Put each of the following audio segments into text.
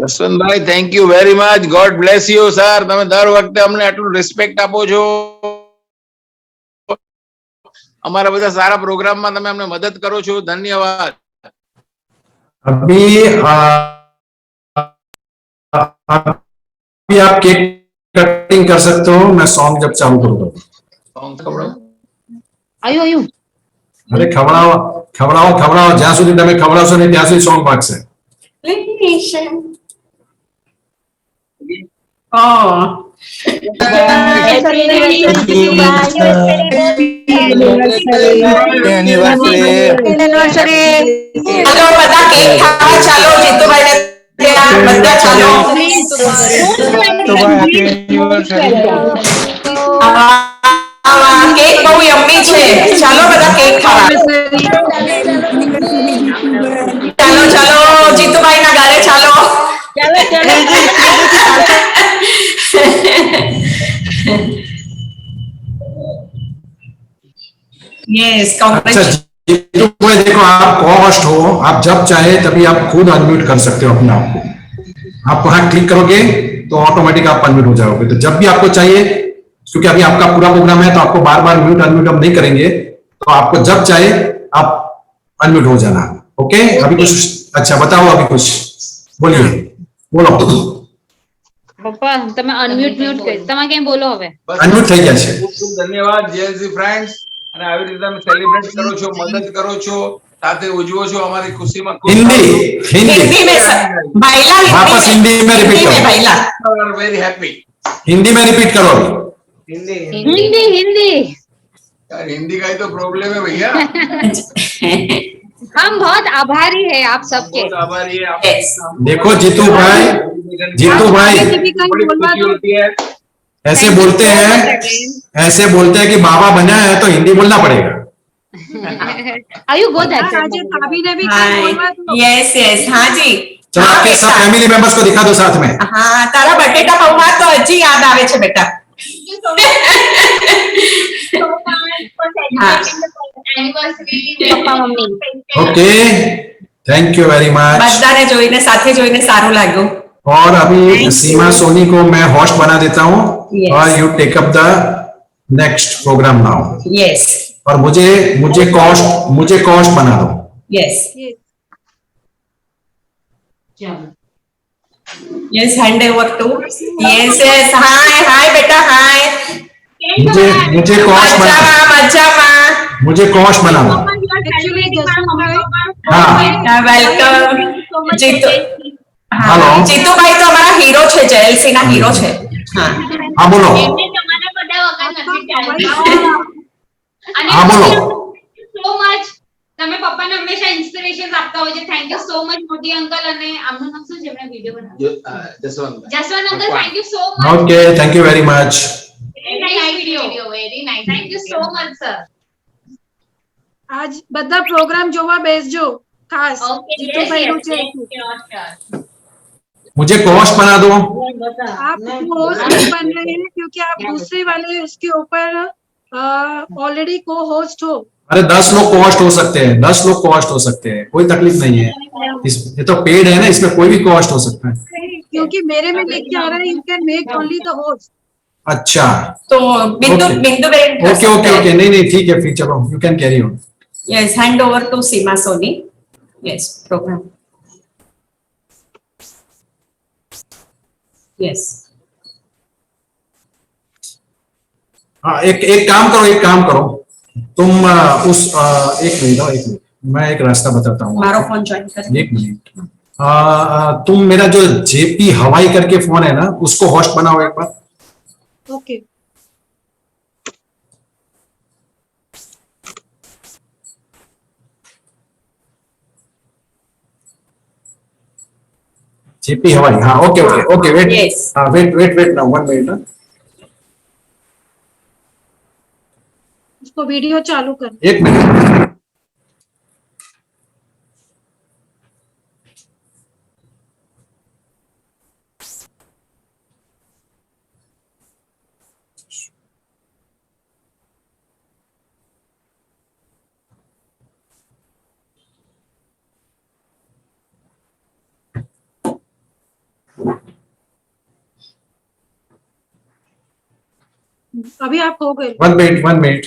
Jaswantbhai, thank you very much. God bless you sir. તમે દર વખતે અમને આટલું રિસ્પેક્ટ આપો છો. અમારા બધા સારા પ્રોગ્રામમાં તમે અમને મદદ કરો છો. ધન્યવાદ. अभी आप केक कटिंग कर सकते हो. मैं सॉन्ग जब चालू करूंगा. आयु अरे खवड़ाओ खवड़ाओ खवड़ाओ. જ્યાં સુધી તમે ખવડાવશો ને ત્યાં સુધી સોંગ વાગશે. ચલો બધા કેક ખાવા ચાલો. જીતુભાઈ ને બધા ચાલો. કેક બહુ યમ્મી છે. ચાલો બધા કેક ખાવા. ચાલો ચાલો જીતુભાઈ ના ઘરે ચાલો. यस अच्छा जीतू भाई देखो, आप को-होस्ट हो. आप जब चाहे तभी आप खुद अनम्यूट कर सकते हो अपने आप को. आप वहां क्लिक करोगे तो ऑटोमेटिक आप अनम्यूट हो जाओगे. तो जब भी आपको चाहिए, क्योंकि अभी आपका पूरा प्रोग्राम है तो आपको बार बार म्यूट अनम्यूट हम नहीं करेंगे. तो आपको जब चाहे आप अनम्यूट हो जाना. ओके अभी कुछ अच्छा बताओ. अभी कुछ बोलिए. बोलो પપ્પા તમે અનમ્યુટ મ્યુટ કરી તમે કેમ બોલો હવે. અનમ્યુટ થઈ ગયા છે. ખૂબ ખૂબ ધન્યવાદ જેએલસી ફ્રેન્ડ્સ. અને આવી રીતે તમે સેલિબ્રેટ કરો છો, મદદ કરો છો, સાથે ઉજવો છો. અમારી ખુશીમાં हिंदी हिंदी हिंदी में भाईला वापस हिंदी में रिपीट करो. भाईला वेरी हैप्पी. हिंदी में रिपीट करो. हिंदी हिंदी हिंदी यार, हिंदी का ही तो प्रॉब्लम है भैया. हम बहुत आभारी है आप सबके. बहुत आभारी है. Yes. देखो जीतू भाई बड़ी खुशी होती है. ऐसे बोलते हैं कि बाबा बना है तो हिंदी बोलना पड़ेगा. आयु गो दैट. यस यस हाँ जी. चलो आपके सब फैमिली मेंबर्स को दिखा दो साथ में. हाँ तारा बटेटा पौवा तो हजी याद आवे छे बेटा. પપ્પા mummy. Okay thank you very much. બધાને જોઈને સાથે જોઈને સારું લાગ્યું. और अभी सीमा सोनी को मैं होस्ट बना देता हूँ. Yes. और you take up the next program now. Yes और मुझे कॉस्ट बना दो. Yes yes hand over to. Yes yes hi hi बेटा हाय. मुझे कॉस्ट बना मजामा मुझे कॉस्ट बना दो. हाँ वेलकम जीतू. हेलो जीतू भाई तो हमारा हीरो छे. जेएलसी ना हीरो छे. हाँ हाँ बोलो. हाँ बोलो. So much. તમે પપ્પાને હંમેશા ઇન્સ્પિરેશન આપતા હોય છે. થેન્ક યુ સો મચ મોટી અંકલ. અને આમનું નામ શું છે? એમણે વિડિયો બનાવ્યો. Jaswant. Jaswant uncle thank you so much. Okay thank you very much. Very nice video. Very nice. Thank you so much sir. આજ બધા પ્રોગ્રામ જોવા બેસજો ખાસ. ઓકે જીતુભાઈ નું છે. मुझे कॉस्ट बना दो. आप होस्ट नहीं बन रहे हैं क्योंकि आप दूसरे वाले उसके ऊपर ऑलरेडी को होस्ट हो. अरे 10 लोग कॉस्ट हो सकते हैं. 10 लोग कॉस्ट हो सकते हैं. कोई तकलीफ नहीं है. ये तो पेड है ना, इसमें कोई भी कॉस्ट हो सकता है. क्योंकि मेरे में लिख के आ रहा है you can make only the host. अच्छा तो बिंदु Okay. बिंदु बेन ओके ओके ओके नहीं नहीं ठीक है फिर चलो you can carry on. Yes hand over to Seema Soni. Yes program. Yes हाँ एक काम करो तुम उस एक मिनट मैं एक रास्ता बताता हूँ. मारो फोन ज्वाइन कर. एक मिनट. तुम मेरा जो जेपी हवाई करके फोन है ना उसको होस्ट बनाओ एक बार. ओके जेपी हवाई. हाँ okay okay okay wait Yes. Wait now 1 minute. उसको वीडियो चालू कर. 1 मिनट. अभी आप हो गए। 1 मिनट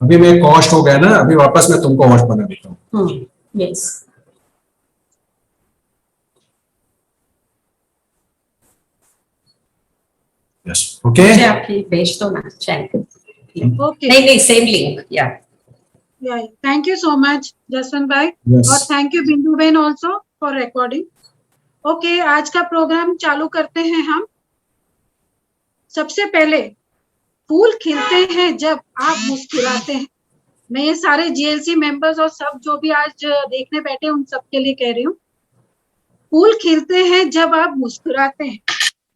अभी मैं कॉस्ट हो गया ना, अभी वापस मैं तुमको होस्ट बना देता हूँ। Yes yes okay. मुझे आपकी भेज दो ना चैट। ओके, नहीं सेम लिंक या thank you so much Jaswant भाई, Yes. और थैंक यू बिंदु Ben also for recording. Okay, आज का प्रोग्राम चालू करते हैं हम। सबसे पहले, फूल खिलते हैं जब आप मुस्कुराते हैं। मैं ये सारे जीएलसी मेंबर्स और सब जो भी आज देखने बैठे हैं उन सबके लिए कह रही हूँ, फूल खिलते हैं जब आप मुस्कुराते हैं,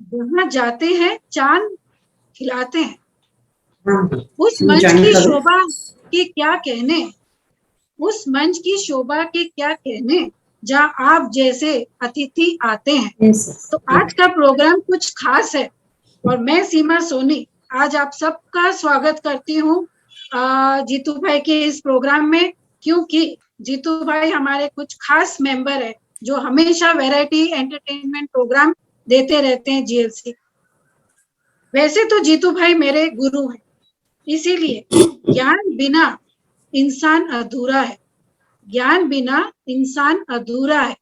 जहाँ जाते हैं चांद खिलाते हैं। उस मंच की शोभा के क्या कहने, उस मंच की शोभा के क्या कहने, जहाँ आप जैसे अतिथि आते हैं। तो आज का प्रोग्राम कुछ खास है और मैं सीमा सोनी आज आप सबका स्वागत करती हूँ जीतू भाई के इस प्रोग्राम में, क्योंकि जीतू भाई हमारे कुछ खास मेंबर है जो हमेशा वैरायटी एंटरटेनमेंट प्रोग्राम देते रहते हैं जीएलसी। वैसे तो जीतू भाई मेरे गुरु हैं, इसीलिए ज्ञान बिना इंसान अधूरा है, ज्ञान बिना इंसान अधूरा है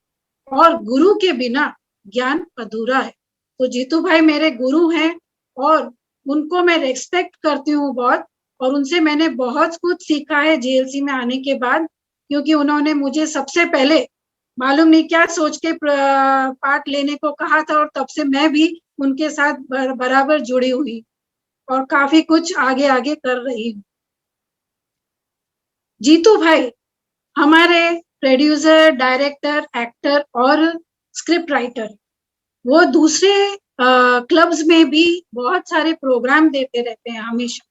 और गुरु के बिना ज्ञान अधूरा है। तो जीतू भाई मेरे गुरु हैं और उनको मैं रेस्पेक्ट करती हूँ बहुत, और उनसे मैंने बहुत कुछ सीखा है जीएलसी में आने के बाद, क्योंकि उन्होंने मुझे सबसे पहले मालूम नहीं क्या सोच के पार्ट लेने को कहा था, और तब से मैं भी उनके साथ बराबर जुड़ी हुई और काफी कुछ आगे आगे कर रही हूँ। जीतू भाई हमारे प्रोड्यूसर, डायरेक्टर, एक्टर और स्क्रिप्ट राइटर। वो दूसरे क्लब्स में भी बहुत सारे प्रोग्राम देते रहते हैं हमेशा,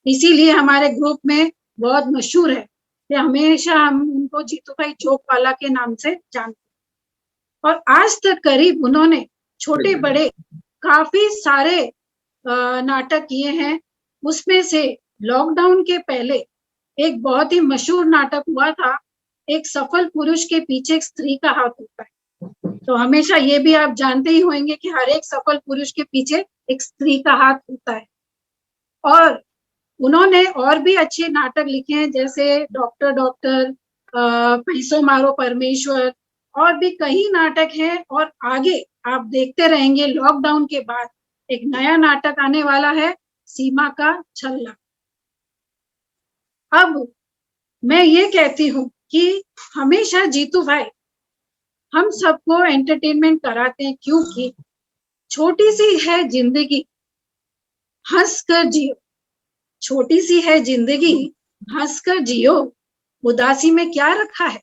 इसीलिए हमारे ग्रुप में बहुत मशहूर है कि हमेशा हम उनको जीतू भाई चौक वाला के नाम से जानते हैं। और आज तक करीब उन्होंने छोटे बड़े काफी सारे नाटक किए हैं। उसमें से लॉकडाउन के पहले एक बहुत ही मशहूर नाटक हुआ था, एक सफल पुरुष के पीछे एक स्त्री का हाथ होता है। तो हमेशा ये भी आप जानते ही होंगे कि हर एक सफल पुरुष के पीछे एक स्त्री का हाथ होता है। और उन्होंने और भी अच्छे नाटक लिखे हैं, जैसे डॉक्टर, पैसों मारो परमेश्वर, और भी कई नाटक हैं। और आगे आप देखते रहेंगे लॉकडाउन के बाद एक नया नाटक आने वाला है, सीमा का छल्ला। अब मैं ये कहती हूँ कि हमेशा जीतू भाई हम सबको एंटरटेनमेंट कराते हैं, क्योंकि छोटी सी है जिंदगी, हंस कर जियो। छोटी सी है जिंदगी, हंस कर जियो। उदासी में क्या रखा है,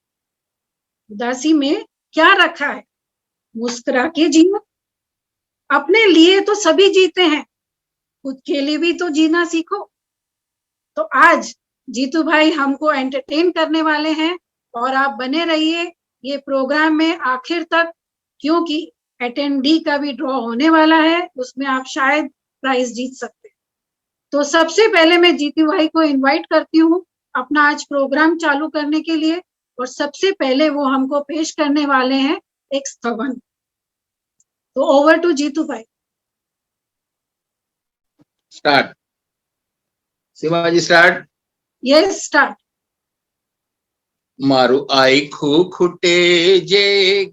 उदासी में क्या रखा है, मुस्कुरा के जियो। अपने लिए तो सभी जीते हैं, खुद के लिए भी तो जीना सीखो। तो आज जीतू भाई हमको एंटरटेन करने वाले हैं और आप बने रहिए ये प्रोग्राम में आखिर तक, क्योंकि अटेंडी का भी ड्रॉ होने वाला है, उसमें आप शायद प्राइज जीत सकते हैं। तो सबसे पहले मैं जीतू भाई को इनवाइट करती हूँ अपना आज प्रोग्राम चालू करने के लिए, और सबसे पहले वो हमको पेश करने वाले हैं एक स्तवन। तो ओवर टू जीतू भाई। Start Seemaji, start. Yes, start. મારું આખું ખૂટે જે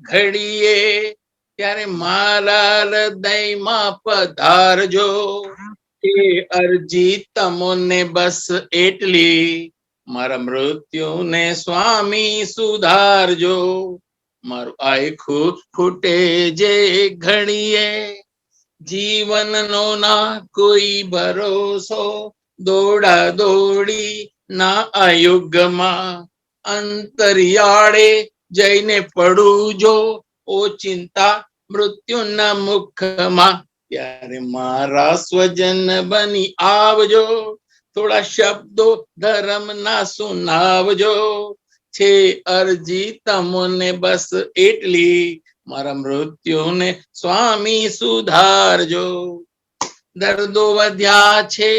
ઘડીએ ત્યારે મારા હૃદયમાં પધારજો, એ અરજી તમોને બસ એટલી, મારા મૃત્યુને સ્વામી સુધારજો। મારું આખું ખૂટે જે ઘડીએ જીવનનો ના કોઈ ભરોસો, દોડા દોડી ના આયુગમાં અંતરિયાળે જઈને પડું જો, ઓ ચિંતા મૃત્યુના મુખમાં, ત્યારે મારા સ્વજન બની આવજો, થોડા શબ્દો ધર્મના સુનાવજો, છે અરજી તમોને બસ એટલી, મારા મૃત્યુને સ્વામી સુધારજો। દર્દો વધ્યા છે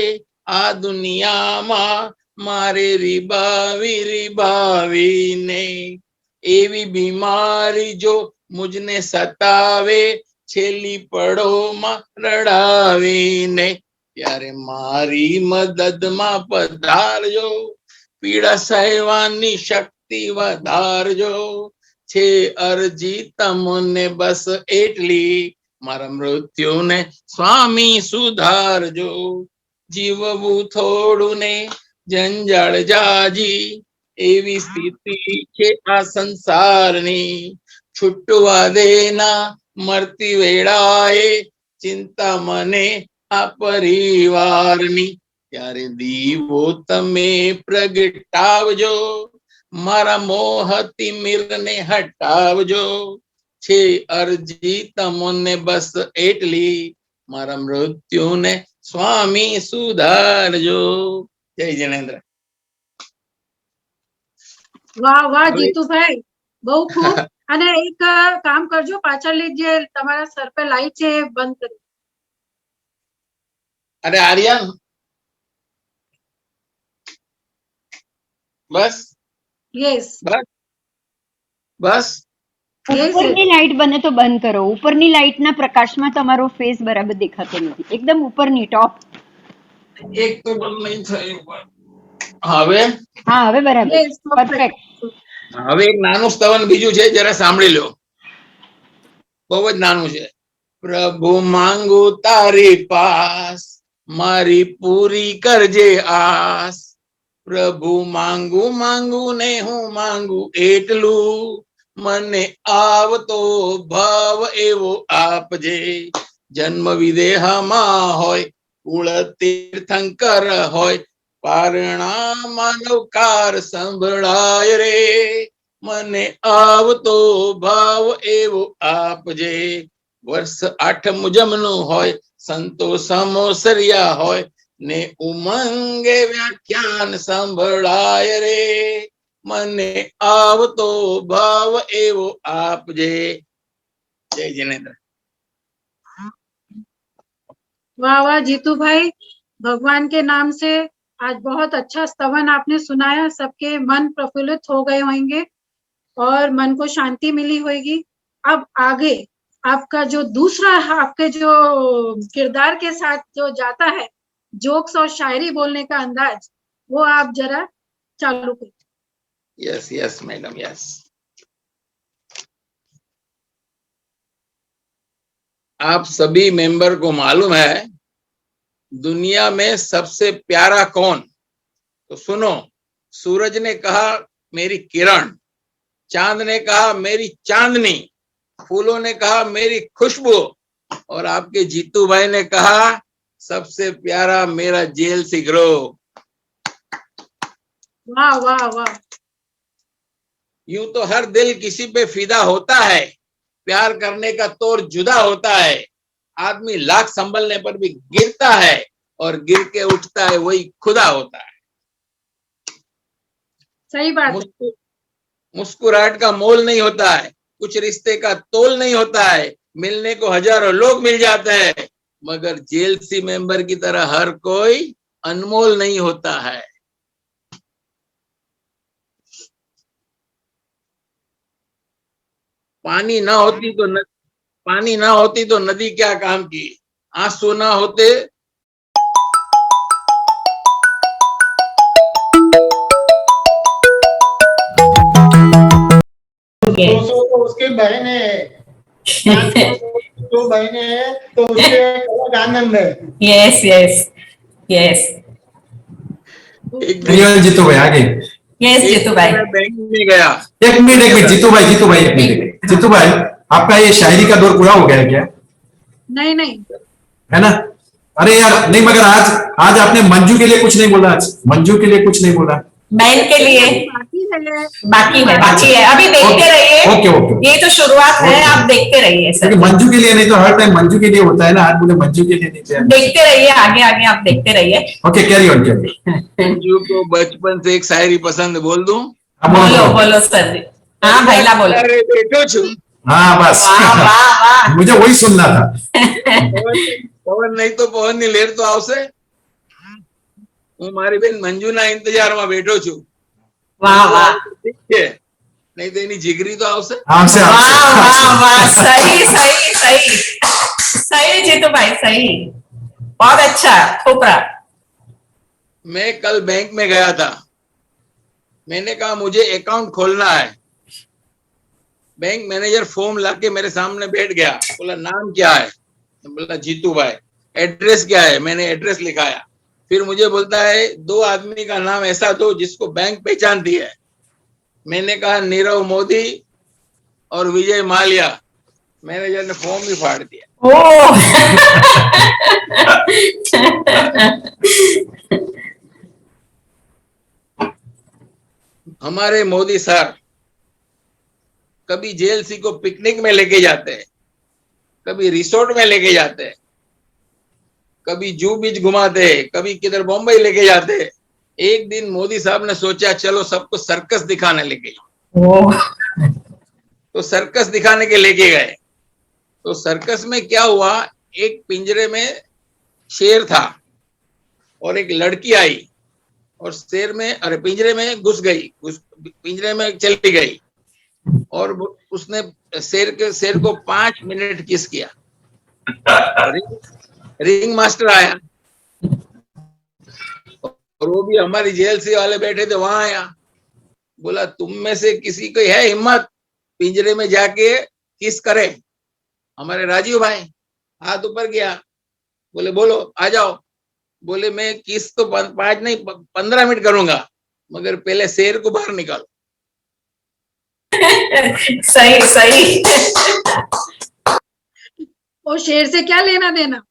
આ દુનિયામાં, મારે રીબાવી રીબાવીને, એવી બીમારી જો મુજને સતાવે છેલ્લી પળોમાં રડાવીને, ત્યારે મારી મદદમાં પધારજો, પીડા સહેવાની શક્તિ વધારજો. છે અરજી તમને બસ એટલી, મારા મૃત્યુને સ્વામી સુધારજો. જીવવું થોડું ને જંજાળ જાજી, એવી સ્થિતિ છે આ સંસારની. છૂટવા દેના મરતી વેળાએ, ચિંતા મને આ પરિવારની. ત્યારે દીવો તમે પ્રગટાવજો, મારા મોહતી મીરને હટાવજો. છે અરજી તમને બસ એટલી, મારા મૃત્યુને સ્વામી સુધારજો. જય જિનેન્દ્ર. વાહ વાહ જીતુભાઈ, બહુ ખૂબ. અને એક કામ કરજો, પાછળની જે તમારા સર पे લાઈટ છે એ બંધ કરી. અરે આર્યન, બસ યસ બસ બસ. ઉપરની લાઈટ બને તો બંધ કરો. ઉપરની લાઈટના પ્રકાશમાં તમારો ફેસ બરાબર દેખાતો નથી. એકદમ ઉપરની ટોપ. એક તો બંધ નહીં થયું. હવે હા, હવે બરાબર. Yes perfect. હવે એક નાનું સ્તવન બીજું છે, જરા સાંભળી લો. બહુ જ નાનું છે. પ્રભુ માંગુ તારી પાસ, મારી પૂરી કરજે આસ. પ્રભુ માંગુ માંગુ ને હું માંગુ એટલું, મને આવતો ભાવ એવો આપજે. જન્મ વિદેહમાં હોય, કુળ તીર્થંકર હોય, પારણા માનવકાર સંભળાય રે. મને આવતો ભાવ એવો આપજે. વર્ષ 8 મુજમનું હોય, સંતો સમોસરિયા હોય, ને ઉમંગે વ્યાખ્યાન સંભળાય રે. મને આવતો ભાવ એવો આપજે. જય જિનેન્દ્ર. वाह वाह जीतू भाई, भगवान के नाम से आज बहुत अच्छा स्तवन आपने सुनाया. सबके मन प्रफुल्लित हो गए होंगे और मन को शांति मिली होगी. अब आगे आपका जो दूसरा, आपके जो किरदार के साथ जो जाता है, जोक्स और शायरी बोलने का अंदाज, वो आप जरा चालू करें. Yes yes madam, yes. आप सभी मेंबर को मालूम है दुनिया में सबसे प्यारा कौन? तो सुनो. सूरज ने कहा मेरी किरण, चांद ने कहा मेरी चांदनी, फूलों ने कहा मेरी खुशबू, और आपके जीतू भाई ने कहा सबसे प्यारा मेरा जेल सिगरो. वाह वाह वाह. यूं तो हर दिल किसी पे फिदा होता है, प्यार करने का तौर जुदा होता है. आदमी लाख संभलने पर भी गिरता है, और गिर के उठता है वही खुदा होता है. सही बात है. मुस्कुराहट का मोल नहीं होता है, कुछ रिश्ते का तोल नहीं होता है. मिलने को हजारों लोग मिल जाते हैं, मगर जेएलसी मेंबर की तरह हर कोई अनमोल नहीं होता है. पानी ना होती तो नदी क्या काम की. आंसू ना होते तो उसकी बहन है, तो बहन है तो उसके अलग आनंद है. यस यस यस धन्यवाद जीतू भाई. आगे यस जीतू भाई. बैंक में गया. एक मिनट जीतू भाई एक मिनट. जीतू भाई, आपका ये शायरी का दौर पूरा हो गया है क्या? नहीं नहीं, है ना? अरे यार नहीं, मगर आज आपने मंजू के लिए कुछ नहीं बोला. आज मंजू के लिए कुछ नहीं बोला. बहन के लिए बाकी है. अभी देखते रहिए. Okay okay. ये तो शुरुआत है, आप देखते रहिए सर. क्योंकि मंजू के लिए नहीं तो हर टाइम मंजू के लिए होता है ना. आज बोले मंजू के लिए नहीं थे. देखते रहिए, आगे आगे आप देखते रहिए. Okay, carry on carry. Manju को बचपन से एक शायरी पसंद, बोल दूं? बोलो बोलो सर. हाँ भैला बोलो. अरे बैठो छु. हाँ बस, वाह वाह वाह. मुझे वही सुनना था. પવન નહીં તો પવનની લહેર તો આવશે. હું મારી બેન મંજુના ઇંતજારમાં બેઠો છું. वाह वाह. ઠીક છે, नहीं तो એની જીગરી તો આવશે. आपसे वाह वाह आपसे वाह, सही सही सही सही जीतू भाई, सही, बहुत अच्छा खोपरा। मैं कल बैंक में गया था. मैंने कहा मुझे अकाउंट खोलना है. बैंक मैनेजर फॉर्म लाके मेरे सामने बैठ गया. बोला नाम क्या है? बोला जीतू भाई. एड्रेस क्या है? मैंने एड्रेस लिखाया. फिर मुझे बोलता है 2 आदमी का नाम ऐसा दो जिसको बैंक पहचानती है. मैंने कहा नीरव मोदी और विजय माल्या. मैनेजर ने फॉर्म भी फाड़ दिया. ओ हमारे मोदी सर कभी जेएलसी को पिकनिक में लेके जाते हैं, कभी रिसोर्ट में लेके जाते हैं, कभी जू बीच घुमाते हैं, कभी किधर बॉम्बे लेके जाते हैं. एक दिन मोदी साहब ने सोचा चलो सबको सर्कस दिखाने लेके जाओ. ओ तो सर्कस दिखाने के लेके गए. तो सर्कस में क्या हुआ, एक पिंजरे में शेर था और एक लड़की आई और शेर में अरे पिंजरे में घुस गई, उस पिंजरे में चली गई और उसने शेर को 5 मिनट किस किया. रिंग मास्टर आया और वो भी हमारी जेएलसी वाले बैठे थे वहां आया. बोला तुम में से किसी को है हिम्मत पिंजरे में जाके किस करे? हमारे राजीव भाई हाथ ऊपर किया. बोले बोलो आ जाओ. बोले मैं किस तो 5 नहीं 15 मिनट करूंगा, मगर पहले शेर को बाहर निकालो. सही सही। और शेर से क्या लेना देना.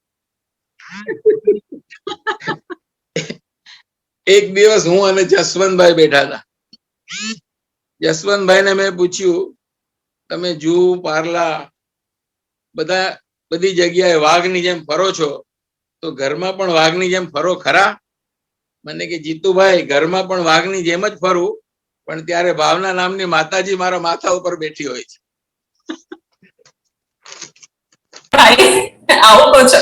એક દિવસ હું અને જસવંતભાઈ બેઠા હતા. જસવંતભાઈને મેં પૂછ્યું તમે જૂ પાર્લા બધી જગ્યાએ વાઘની જેમ ફરો છો તો ઘરમાં પણ વાઘની જેમ ફરો ખરા? મને કે જીતુભાઈ ઘરમાં પણ વાઘની જેમ જ ફરું, પણ ત્યારે ભાવના નામની માતાજી મારા માથા ઉપર બેઠી હોય છે. ભાઈ આવું કહો છો.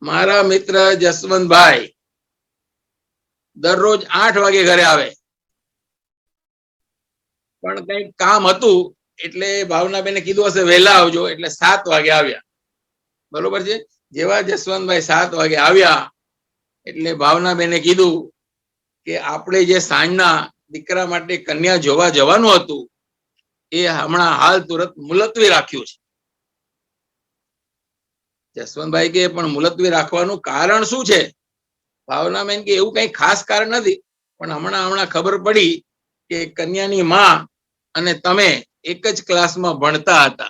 મારા મિત્ર જસવંતભાઈ દરરોજ 8 વાગે ઘરે આવે, પણ કઈક કામ હતું એટલે ભાવનાબેને કીધું હશે વહેલા આવજો એટલે 7 વાગે આવ્યા. બરોબર છે. જેવા જસવંતભાઈ 7 વાગે આવ્યા એટલે ભાવનાબેને કીધું કે આપણે જે સાંજના દીકરા માટે કન્યા જોવા જવાનું હતું એ હમણાં હાલ તુરંત મુલતવી રાખ્યું છે. જસવંતભાઈ કે પણ મુલતવી રાખવાનું કારણ શું છે? ભાવનાબેન કે એવું કઈ ખાસ કારણ નથી, પણ હમણાં ખબર પડી કે કન્યાની માં અને તમે એક જ ક્લાસમાં ભણતા હતા.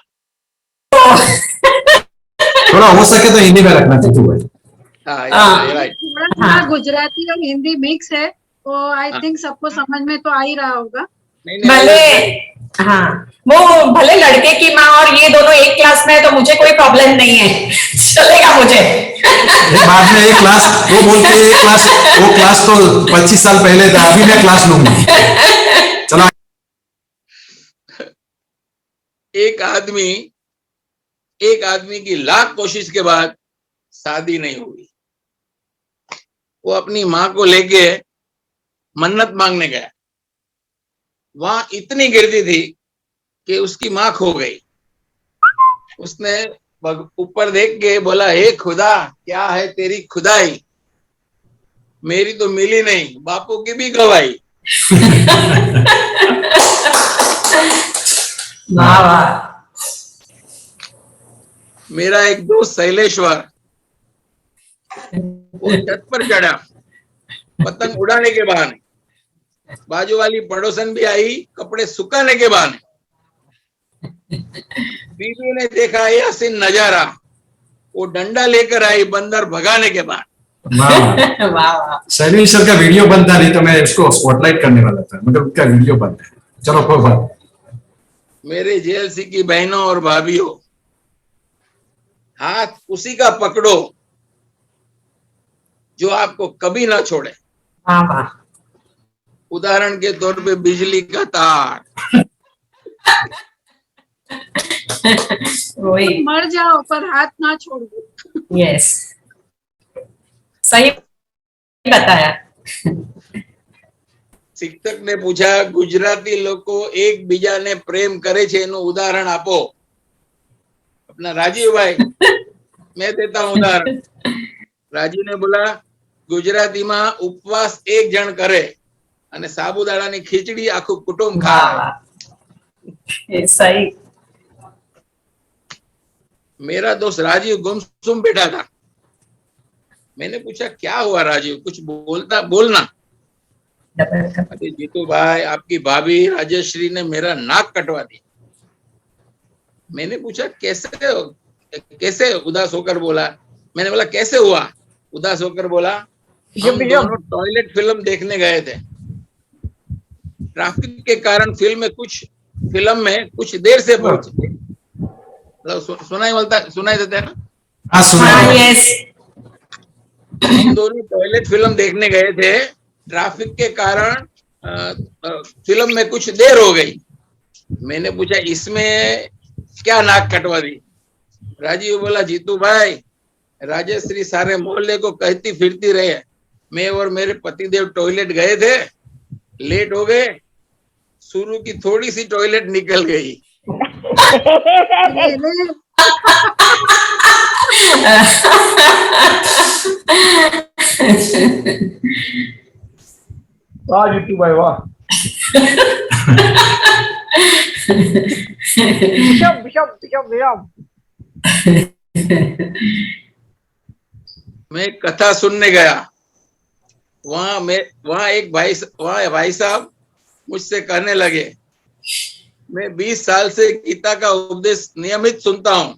थोड़ा हो सके तो हिंदी में रखना जीतू भाई. હા right. थोड़ा थोड़ा गुजराती और हिंदी मिक्स है तो आई थिंक सबको समझ में तो आ ही रहा होगा. नहीं, नहीं, भले हाँ वो भले लड़के की माँ और ये दोनों एक क्लास में है तो मुझे कोई प्रॉब्लम नहीं है, चलेगा मुझे. बाद में एक क्लास वो बोलते हैं वो क्लास तो 25 साल पहले था, अभी मैं क्लास लूंगी. चला एक आदमी की लाख कोशिश के बाद शादी नहीं हुई. वो अपनी माँ को लेके मन्नत मांगने गया. वहां इतनी गिरती थी कि उसकी माँ खो गई. उसने ऊपर देख के बोला हे खुदा क्या है तेरी खुदाई, मेरी तो मिली नहीं बापू की भी गवाही. वाह वाह. मेरा एक दोस्त शैलेश्वर वो छत पर चढ़ा पतंग उड़ाने के बहाने. बाजू वाली पड़ोसन भी आई कपड़े सुखाने के बहाने. बीवी ने देखा ये हसीन नजारा, वो डंडा लेकर आई बंदर भगाने के बाद. वाह वाह. सैनी सर का वीडियो बनता नहीं तो मैं इसको स्पॉटलाइट करने वाला था, मगर उनका वीडियो बंद है. चलो कोई बात. मेरे जेएलसी की बहनों और भाभीओ, हाथ उसी का पकड़ो जो आपको कभी ना छोड़े. वाह वाह. उदाहरण के तौर पे बिजली का तार. वही. मर जाओ पर हाथ ना छोड़ो. यस. सही बताया। શિક્ષક ને પૂછા ગુજરાતી લોકો એકબીજાને પ્રેમ કરે છે એનું ઉદાહરણ આપો. अपना राजीव भाई मैं देता हूं उदाहरण. राजीव ने बोला गुजराती में उपवास एक जन करे અને સાબુદાણાની ખીચડી આખું કુટુંબ वाह ખાય. वाह, ये सही। मेरा दोस्त राजीव गुमसुम बैठा था. मैंने पूछा क्या हुआ राजीव, कुछ बोलना. अरे जीतू भाई आपकी भाभी राजश्री ने मेरा नाक कटवा दिया. मैंने पूछा कैसे उदास होकर बोला. मैंने बोला कैसे हुआ, उदास होकर बोला हम दोनों टॉयलेट फिल्म देखने गए थे. ट्रैफिक के कारण फिल्म में कुछ देर से पहुंचे. सुनाई देता है ना. हाँ सुना हाँ, यस। हम दोनों टॉयलेट फिल्म देखने गए थे. ट्रैफिक के कारण फिल्म में कुछ देर हो गई. मैंने पूछा इसमें क्या नाक कटवा दी. राजीव बोला जीतू भाई राजश्री सारे मोहल्ले को कहती फिरती रहे मैं और मेरे पतिदेव टॉयलेट गए थे, लेट हो गए, शुरू की थोड़ी सी टॉयलेट निकल गई. वाह जीतू भाई वाह. मैं कथा सुनने गया. वहां एक भाई साहब मुझसे कहने लगे मैं 20 साल से गीता का उपदेश नियमित सुनता हूं,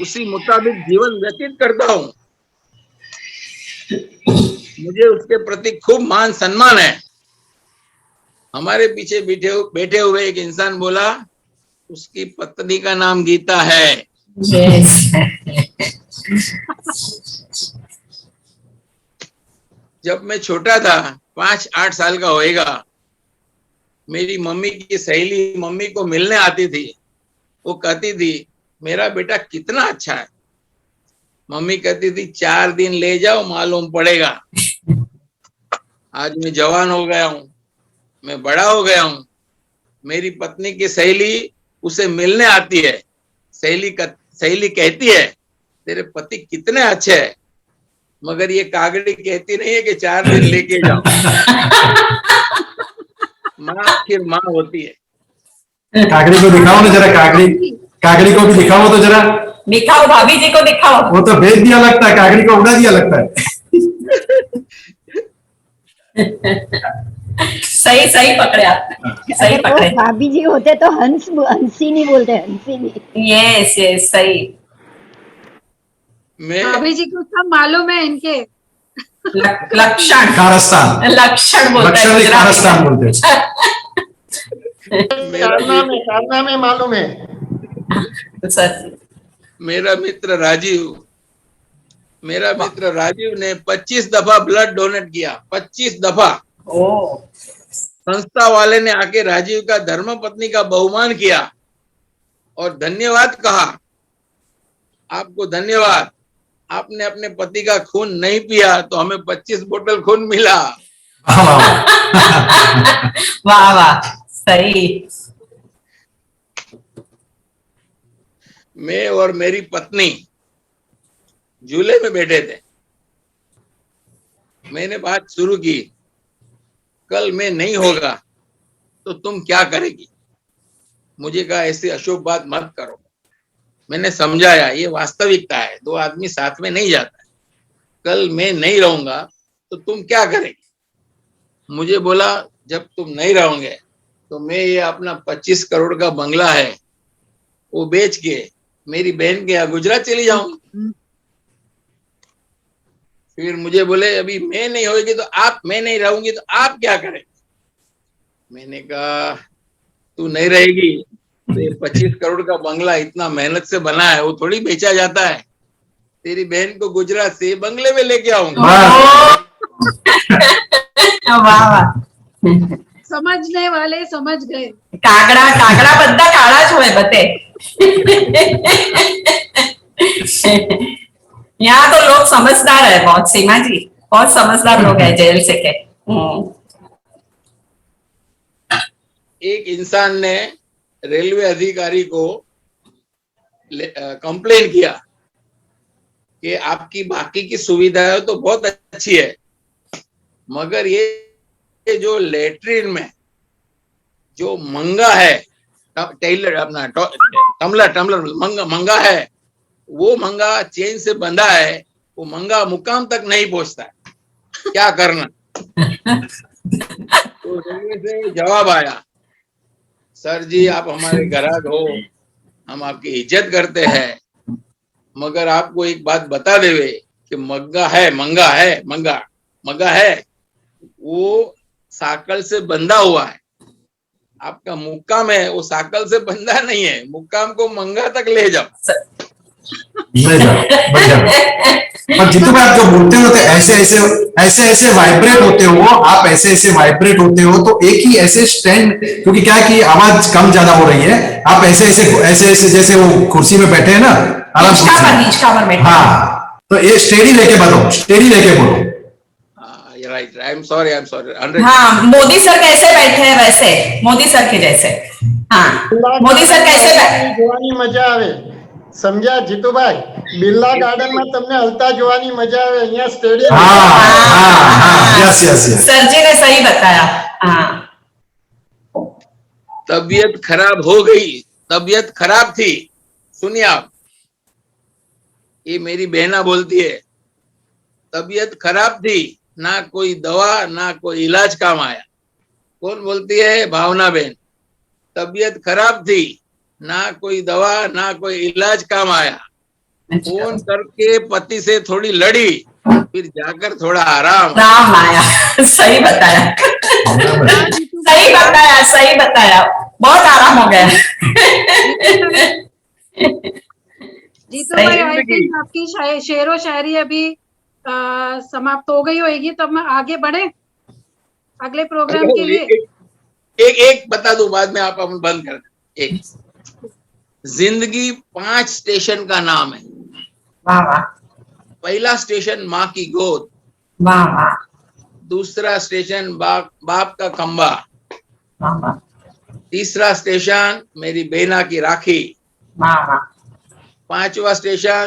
उसी मुताबिक जीवन व्यतीत करता हूं, मुझे उसके प्रति खूब मान सम्मान है. हमारे पीछे बैठे हुए एक इंसान बोला उसकी पत्नी का नाम गीता है. यस। जब मैं छोटा था 5-8 साल का होएगा, मेरी मम्मी की सहेली मम्मी को मिलने आती थी. वो कहती थी मेरा बेटा कितना अच्छा है. मम्मी कहती थी 4 दिन ले जाओ मालूम पड़ेगा. आज मैं जवान हो गया हूं, मैं बड़ा हो गया हूं. मेरी पत्नी की सहेली उसे मिलने आती है. सहेली कहती है तेरे पति कितने अच्छे हैं, मगर ये कागड़ी कहती नहीं है कि 4 दिन लेके जाओ. माँ आखिर माँ होती है. कागड़ी को दिखाओ ना जरा. कागड़ी को भी दिखाओ तो जरा. दिखाओ भाभी जी को दिखाओ. वो तो भेज दिया लगता है, कागड़ी को उड़ा दिया लगता है. सही सही पकड़े आपने, सही अगर वो पकड़े. भाभी जी होते तो हंसी नहीं बोलते, हंसी नहीं. यस यस सही. मैं भाभी जी को सब मालूम है इनके. लक्षण कारस्तान. लक्षण बोलते लक्षण हैं नहीं, गुजराती कारस्तान बोलते हैं. कारनामे मालूम है. में. सर मेरा मित्र राजीव ने 25 दफा ब्लड डोनेट किया. 25 दफा. ओ संस्था वाले ने आके राजीव का धर्मपत्नी का बहुमान किया और धन्यवाद कहा. आपको धन्यवाद, आपने अपने पति का खून नहीं पिया तो हमें 25 बोतल खून मिला. वाह वाह सही. मैं और मेरी पत्नी झूले में बैठे थे. मैंने बात शुरू की कल मैं नहीं होगा तो तुम क्या करेगी. मुझे कहा ऐसी अशुभ बात मत करो. मैंने समझाया ये वास्तविकता है, 2 आदमी साथ में नहीं जाता. कल मैं नहीं रहूंगा तो तुम क्या करेगी. मुझे बोला जब तुम नहीं रहोगे तो मैं ये अपना 25 करोड़ का बंगला है वो बेच के मेरी बहन के यहाँ गुजरात चली जाऊंगी. फिर मुझे बोले अभी मैं नहीं होगी तो मैं नहीं रहूंगी तो आप क्या करेंगे. मैंने कहा तू नहीं रहेगी तो ये 25 करोड़ का बंगला इतना मेहनत से बना है वो थोड़ी बेचा जाता है. तेरी बहन को गुजरात से बंगले में लेके आऊंगा. वाह वाह. समझने वाले समझ गए. કાગડા બધા કાળા જ હોય બતે. यहाँ तो लोग समझदार है बहुत, सीमा जी, बहुत समझदार लोग है जेल से के। एक इंसान ने रेलवे अधिकारी को कंप्लेन किया कि आपकी बाकी की सुविधाएं तो बहुत अच्छी है, मगर ये जो लेटरिन में जो मंगा है, टेलर अपना टम्बलर मंगा है, वो मंगा चेन से बंधा है, वो मंगा मुकाम तक नहीं पहुंचता है, क्या करना? तो रेलवे से जवाब आया, सर जी आप हमारे ग्राहक हो, हम आपकी इज्जत करते हैं, मगर आपको एक बात बता देवे कि मंगा है वो साकल से बंधा हुआ है, आपका मुक्काम है वो साकल से बंधा नहीं है, मुक्काम को मंगा तक ले जाओ। ले जाओ, बढ़िया। और जितू भाई आप जो बोलते हो तो ऐसे वाइब्रेट होते हो, आप ऐसे वाइब्रेट होते हो, तो एक ही ऐसे स्टैंड, क्योंकि क्या है कि आवाज कम ज्यादा हो रही है, आप ऐसे जैसे वो कुर्सी में बैठे हैं ना, आराम से। हाँ, तो ये स्टेडी लेके बोलो। Right, I am sorry. हाँ, मोदी सर कैसे बैठे हैं वैसे, मोदी सर के जैसे। हाँ, मोदी सर कैसे बैठे, જોવાની મજા આવે, સમજ્યા જીતુભાઈ? બિરલા ગાર્ડન માં તમને હલતા જોવાની મજા આવે, અહીંયા સ્ટેડિયમ। यस सर जी ने सही बताया। हाँ, तबीयत खराब हो गई, तबीयत खराब थी, सुनिए आप, ये मेरी बहना बोलती है, तबीयत खराब थी, ना कोई दवा ना कोई इलाज काम आया। कौन बोलती है? भावना बहन। तबीयत खराब थी, ना कोई दवा ना कोई इलाज काम आया, फोन करके पति से थोड़ी लड़ी, फिर जाकर थोड़ा आराम आया। सही बताया, सही बताया, बहुत आराम हो गया। जीतू भाई, आई थिंक आपकी शेरो शायरी अभी समाप्त हो गई होगी, तब मैं आगे बढ़े अगले प्रोग्राम के लिए। एक बता दूं, बाद में आप बंद कर दें। एक, जिंदगी 5 स्टेशन का नाम है। वाह वाह। पहला स्टेशन माँ की गोद, वाह वाह। दूसरा स्टेशन बाप का खंबा, वाह वाह। तीसरा स्टेशन मेरी बहना की राखी, वाह वाह। 5वां स्टेशन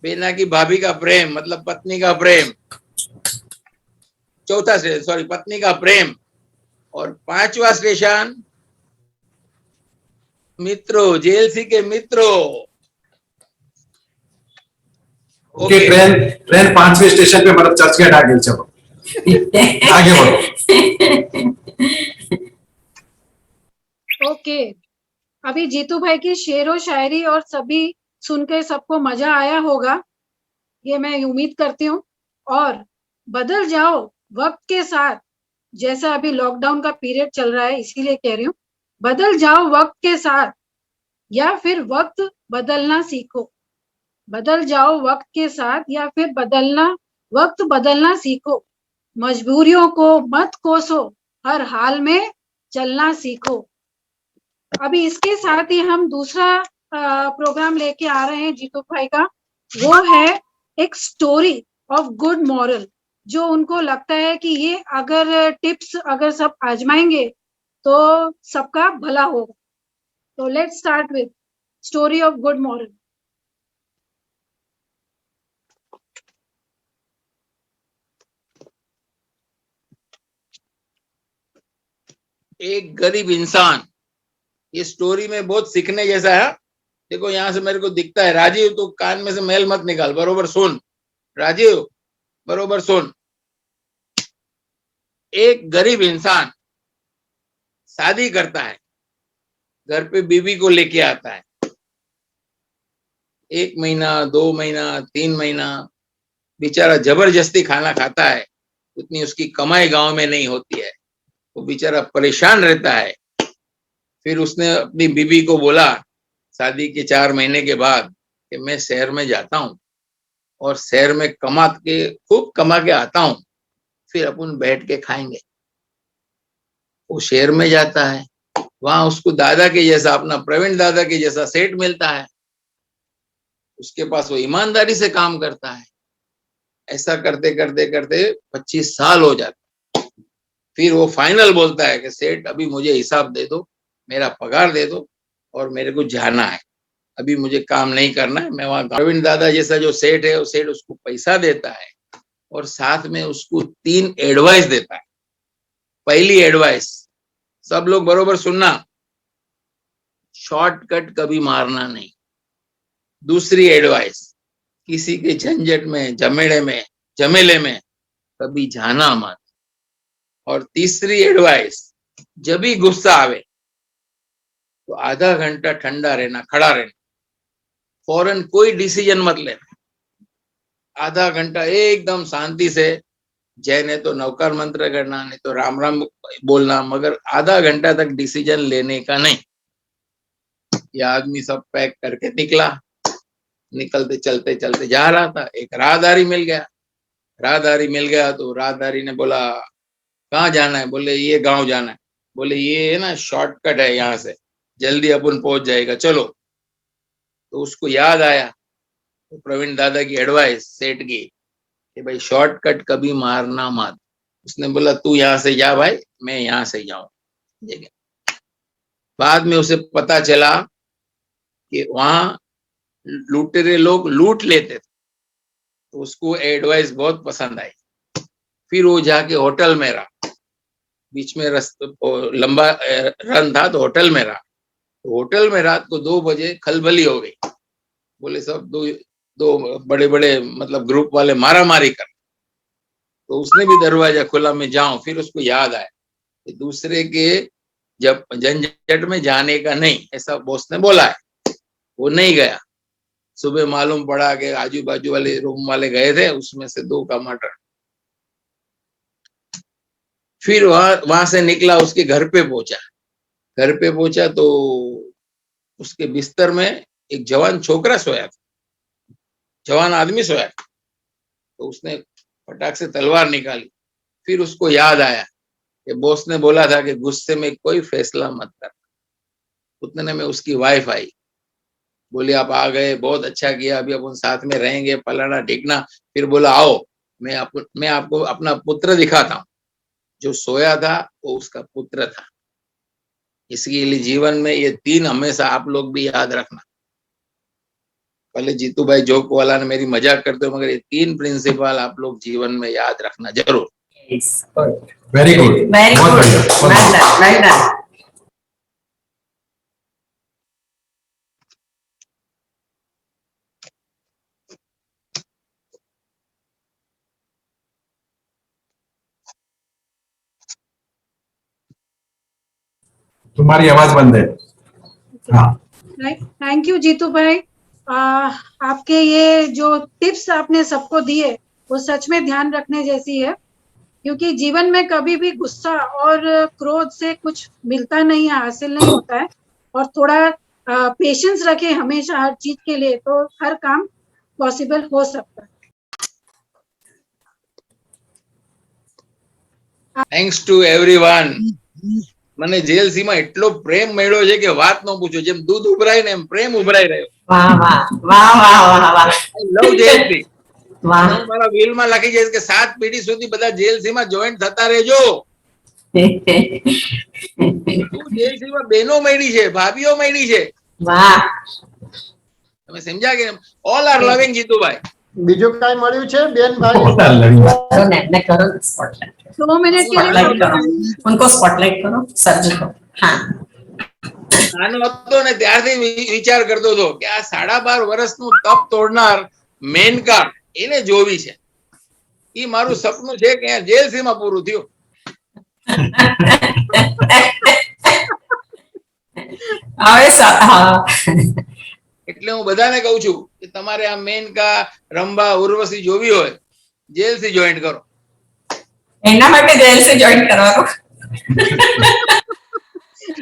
बहना की भाभी का प्रेम, मतलब पत्नी का प्रेम, चौथा स्टेशन सॉरी पत्नी का प्रेम, और 5वां स्टेशन मित्रों, जेएलसी के मित्रों। ओके, ट्रेन 5वें स्टेशन पे मतलब चर्च गेट आ गई, चलो आगे बढ़ो। ओके, अभी जीतू भाई की शेरो शायरी और सभी सुनकर सबको मजा आया होगा, ये मैं उम्मीद करती हूँ। और बदल जाओ वक्त के साथ, जैसा अभी लॉकडाउन का पीरियड चल रहा है इसीलिए कह रही हूँ, बदल जाओ वक्त के साथ या फिर वक्त बदलना सीखो। बदल जाओ वक्त के साथ या फिर वक्त बदलना सीखो। मजबूरियों को मत कोसो, हर हाल में चलना सीखो। अभी इसके साथ ही हम दूसरा प्रोग्राम लेके आ रहे हैं जीतू भाई का, वो है एक स्टोरी ऑफ गुड मॉरल, जो उनको लगता है कि ये अगर टिप्स अगर सब आजमाएंगे तो सबका भला होगा। तो let's start with story of good moral. एक गरीब इंसान, ये स्टोरी में बहुत सीखने जैसा है। देखो यहां से मेरे को दिखता है, राजीव तो कान में से मैल मत निकाल, बरोबर सुन राजीव, बरोबर सुन। एक गरीब इंसान शादी करता है, घर पे बीवी को लेके आता है, 1 महीना 2 महीना 3 महीना बेचारा जबरदस्ती खाना खाता है, उतनी उसकी कमाई गांव में नहीं होती है, वो बेचारा परेशान रहता है। फिर उसने अपनी बीवी को बोला शादी के 4 महीने के बाद कि मैं शहर में जाता हूँ और शहर में खूब कमा के आता हूँ, फिर अपन बैठ के खाएंगे। वो शहर में जाता है, वहां उसको दादा के जैसा, अपना प्रवीण दादा के जैसा सेठ मिलता है। उसके पास वो ईमानदारी से काम करता है। ऐसा करते करते करते 25 साल हो जाते। फिर वो फाइनल बोलता है कि सेठ अभी मुझे हिसाब दे दो, मेरा पगार दे दो और मेरे को जाना है, अभी मुझे काम नहीं करना है। मैं वहां प्रवीण दादा जैसा जो सेठ है, वो सेठ उसको पैसा देता है और साथ में उसको 3 एडवाइस देता है। पहली एडवाइस, सब लोग बरोबर सुनना, शॉर्टकट कभी मारना नहीं। दूसरी एडवाइस, किसी के झंझट में, झमेले में कभी जाना मत। और तीसरी एडवाइस, जब भी गुस्सा आवे तो आधा घंटा ठंडा रहना, खड़ा रहना, फौरन कोई डिसीजन मत लेना। आधा घंटा एकदम शांति से, जय ने तो नवकार मंत्र करना, नहीं तो राम राम बोलना, मगर आधा घंटा तक डिसीजन लेने का नहीं। यह आदमी सब पैक करके निकला। निकलते चलते चलते जा रहा था, एक राहदारी मिल गया। तो राहदारी ने बोला कहाँ जाना है? बोले ये गांव जाना है। बोले ये है ना शॉर्टकट है, यहाँ से जल्दी अपन पहुंच जाएगा, चलो। तो उसको याद आया तो प्रवीण दादा की एडवाइस सेठ की कि भाई शॉर्टकट कभी मारना मत। उसने बोला तू यहाँ से जा भाई, मैं यहाँ से जाऊं। बाद में उसे पता चला कि वहां लुटेरे लोग लूट लेते थे, तो उसको एडवाइस बहुत पसंद आई। फिर वो जाके होटल में रहा, बीच में लंबा रन था तो होटल में रहा। तो होटल में रात को 2 बजे खलबली हो गई। बोले सब दो बड़े बड़े मतलब ग्रुप वाले मारा मारी कर। तो उसने भी दरवाजा खुला, मैं जाऊं। फिर उसको याद आया कि दूसरे के जब झंझट में जाने का नहीं, ऐसा बॉस ने बोला है। वो नहीं गया। सुबह मालूम पड़ा कि आजू बाजू वाले रूम वाले गए थे, उसमें से 2 का मर्डर। फिर वहां से निकला, उसके घर पे पहुंचा तो उसके बिस्तर में एक जवान छोकरा सोया था, जवान आदमी सोया था। तो उसने फटाक से तलवार निकाली। फिर उसको याद आया कि बॉस ने बोला था कि गुस्से में कोई फैसला मत करना। उतने में उसकी वाइफ आई, बोली आप आ गए, बहुत अच्छा किया, अभी अपन साथ में रहेंगे, फलाना ढिकना। फिर बोला आओ मैं आपको अपना पुत्र दिखाता हूँ। जो सोया था वो उसका पुत्र था। इसके लिए जीवन में ये 3 हमेशा आप लोग भी याद रखना। पहले जीतू भाई जोक वाला ने मेरी मजाक करते हो, मगर ये 3 प्रिंसिपल आप लोग जीवन में याद रखना जरूर। वेरी गुड, वेरी बहुत गुड, बढ़िया। Well done. तुम्हारी आवाज बंद है। हाँ, थैंक यू जीतू भाई। आपके ये जो टिप्स आपने सबको दिए वो सच में ध्यान रखने जैसी है, क्योंकि जीवन में कभी भी गुस्सा और क्रोध से कुछ मिलता नहीं है, हासिल नहीं होता है। और थोड़ा पेशेंस रखें हमेशा हर चीज के लिए, तो हर काम पॉसिबल हो सकता है। Thanks to everyone. મને જેલસીમાં એટલો પ્રેમ મળ્યો છે કે વાત ન પૂછો। જેમ દૂધ ઉભરાય ને એમ પ્રેમ ઉભરાઈ રહ્યો। વાહ વાહ વાહ વાહ વાહ વાહ આઈ લવ જેલસી। વાહ હું મારા વિલમાં લખી જઈશ કે 7 પેઢી સુધી બધા જેલસીમાં જોઈન્ટ થતા રહેજો। જેલસીમાં બહેનો મળી છે, ભાભીઓ મળી છે। વાહ, તમે સમજ્યા કે ઓલ આર લવિંગ જીતુભાઈ। બીજું કઈ મળ્યું છે બેન ભાઈ? करो ने करो स्पॉटलाइट, 2 मिनट के लिए स्पॉटलाइट करो, उनको स्पॉटलाइट करो सर जी को। हाँ, નાનો હતો ને ત્યારથી વિચાર કરતો હતો કે આ 12.5 વર્ષનું તપ તોડનાર મેનકા એને જોવી છે। ઈ મારું સપનું છે કે જેલસીમાં પૂરું થયું। એટલે હું બધાને કહું છું કે તમારે આ મેનકા, રંભા, ઉર્વશી જોવી હોય જેલથી જોઈન્ટ કરો। એના માટે જેલ से ज्वाइन करवानो।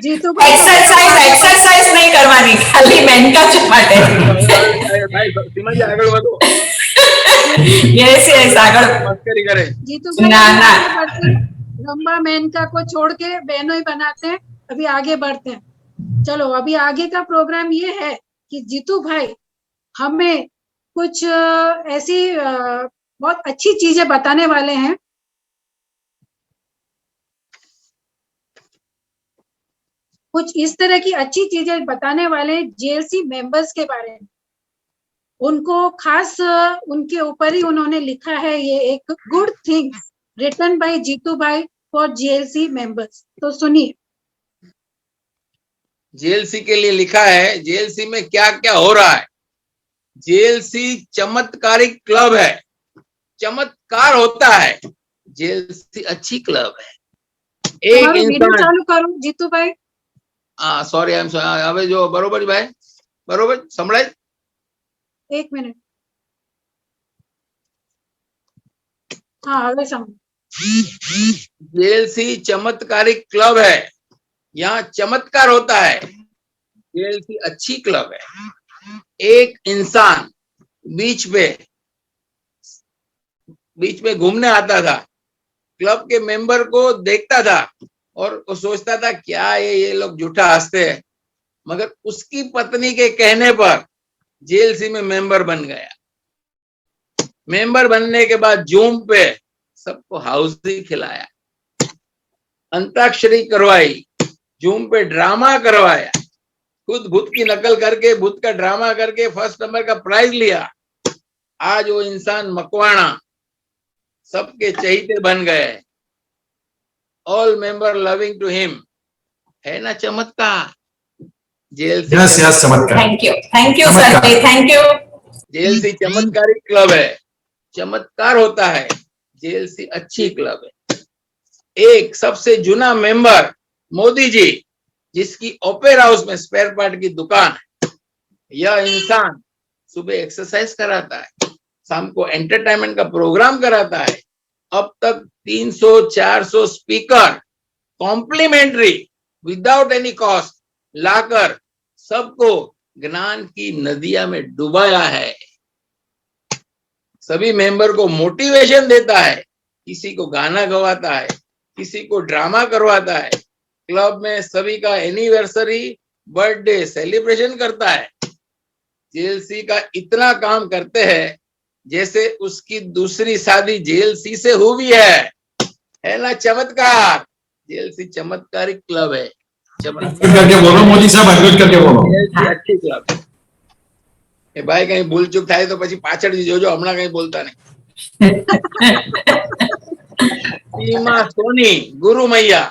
जीतू भाई एक्सरसाइज नहीं करवानी, खाली मेनका च માટે। ભાઈ સીમાજી આગળ વધો। यस यस આગળ મસ્કરી કરે। जीतू भाई ना, अभी ना। आगे बढ़ते हैं। रंभा मेनका को छोड़ के बहनों ही बनाते हैं। अभी आगे बढ़ते हैं। चलो अभी आगे का प्रोग्राम ये है कि जीतू भाई हमें कुछ ऐसी बहुत अच्छी चीजें बताने वाले हैं। कुछ इस तरह की अच्छी चीजें बताने वाले जेएलसी मेंबर्स के बारे में। उनको खास उनके ऊपर ही उन्होंने लिखा है ये एक good things written by Jitu भाई फॉर जेएलसी मेंबर्स। तो सुनिए। जेएलसी के लिए लिखा है, जेएलसी में क्या क्या हो रहा है। जेएलसी चमत्कारिक क्लब है, चमत्कार होता है। जेएलसी अच्छी क्लब है। एक वीडियो इंसान, चालू करो जीतू भाई। सॉरी आई एम, હવે જો બરોબર ભાઈ, બરોબર સંભળાય? एक मिनट। हाँ હવે समझ। जेएलसी चमत्कारिक क्लब है, यहाँ चमत्कार होता है। जेएलसी अच्छी क्लब है। एक इंसान बीच में घूमने आता था, क्लब के मेंबर को देखता था और वो सोचता था क्या ये लोग झूठा हंसते हैं, मगर उसकी पत्नी के कहने पर जेएलसी में मेंबर बन गया। मेंबर बनने के बाद जूम पे सबको हाउसी खिलाया, अंताक्षरी करवाई, जूम पे ड्रामा करवाया, खुद भूत की नकल करके, भूत का ड्रामा करके फर्स्ट नंबर का प्राइज लिया। आज वो इंसान मकवाना सबके चहीते बन गए। All member loving to him. है ना चमत्कार? जेएलसी चमत्कार। Thank you sir, thank you. JLC चमत्कारिक क्लब है, चमत्कार होता है। जेएलसी अच्छी क्लब है। एक सबसे जुना मेंबर मोदी जी, जिसकी ओपेरा हाउस में स्पेयर पार्ट की दुकान है। यह इंसान सुबह एक्सरसाइज कराता है, शाम को एंटरटेनमेंट का प्रोग्राम कराता है। अब तक 300-400 speaker complimentary without any cost लाकर सबको ज्ञान की नदिया में डुबाया है। सभी मेंबर को मोटिवेशन देता है, किसी को गाना गवाता है, किसी को ड्रामा करवाता है। क्लब में सभी का एनिवर्सरी, बर्थडे सेलिब्रेशन करता है। जेएलसी का इतना काम करते हैं जैसे उसकी दूसरी शादी जेएलसी से हुई है ना चमत्कार? जेएलसी चमत्कारिक क्लब है। करके बोलो मोदी साहब, अनम्यूट करके बोलो। जेएलसी अच्छी क्लब है। એ ભાઈ કઈ ભૂલ ચૂક થાય તો પછી પાછળ જોજો, હમણાં કઈ બોલતા નહીં। सीमा सोनी गुरु मैया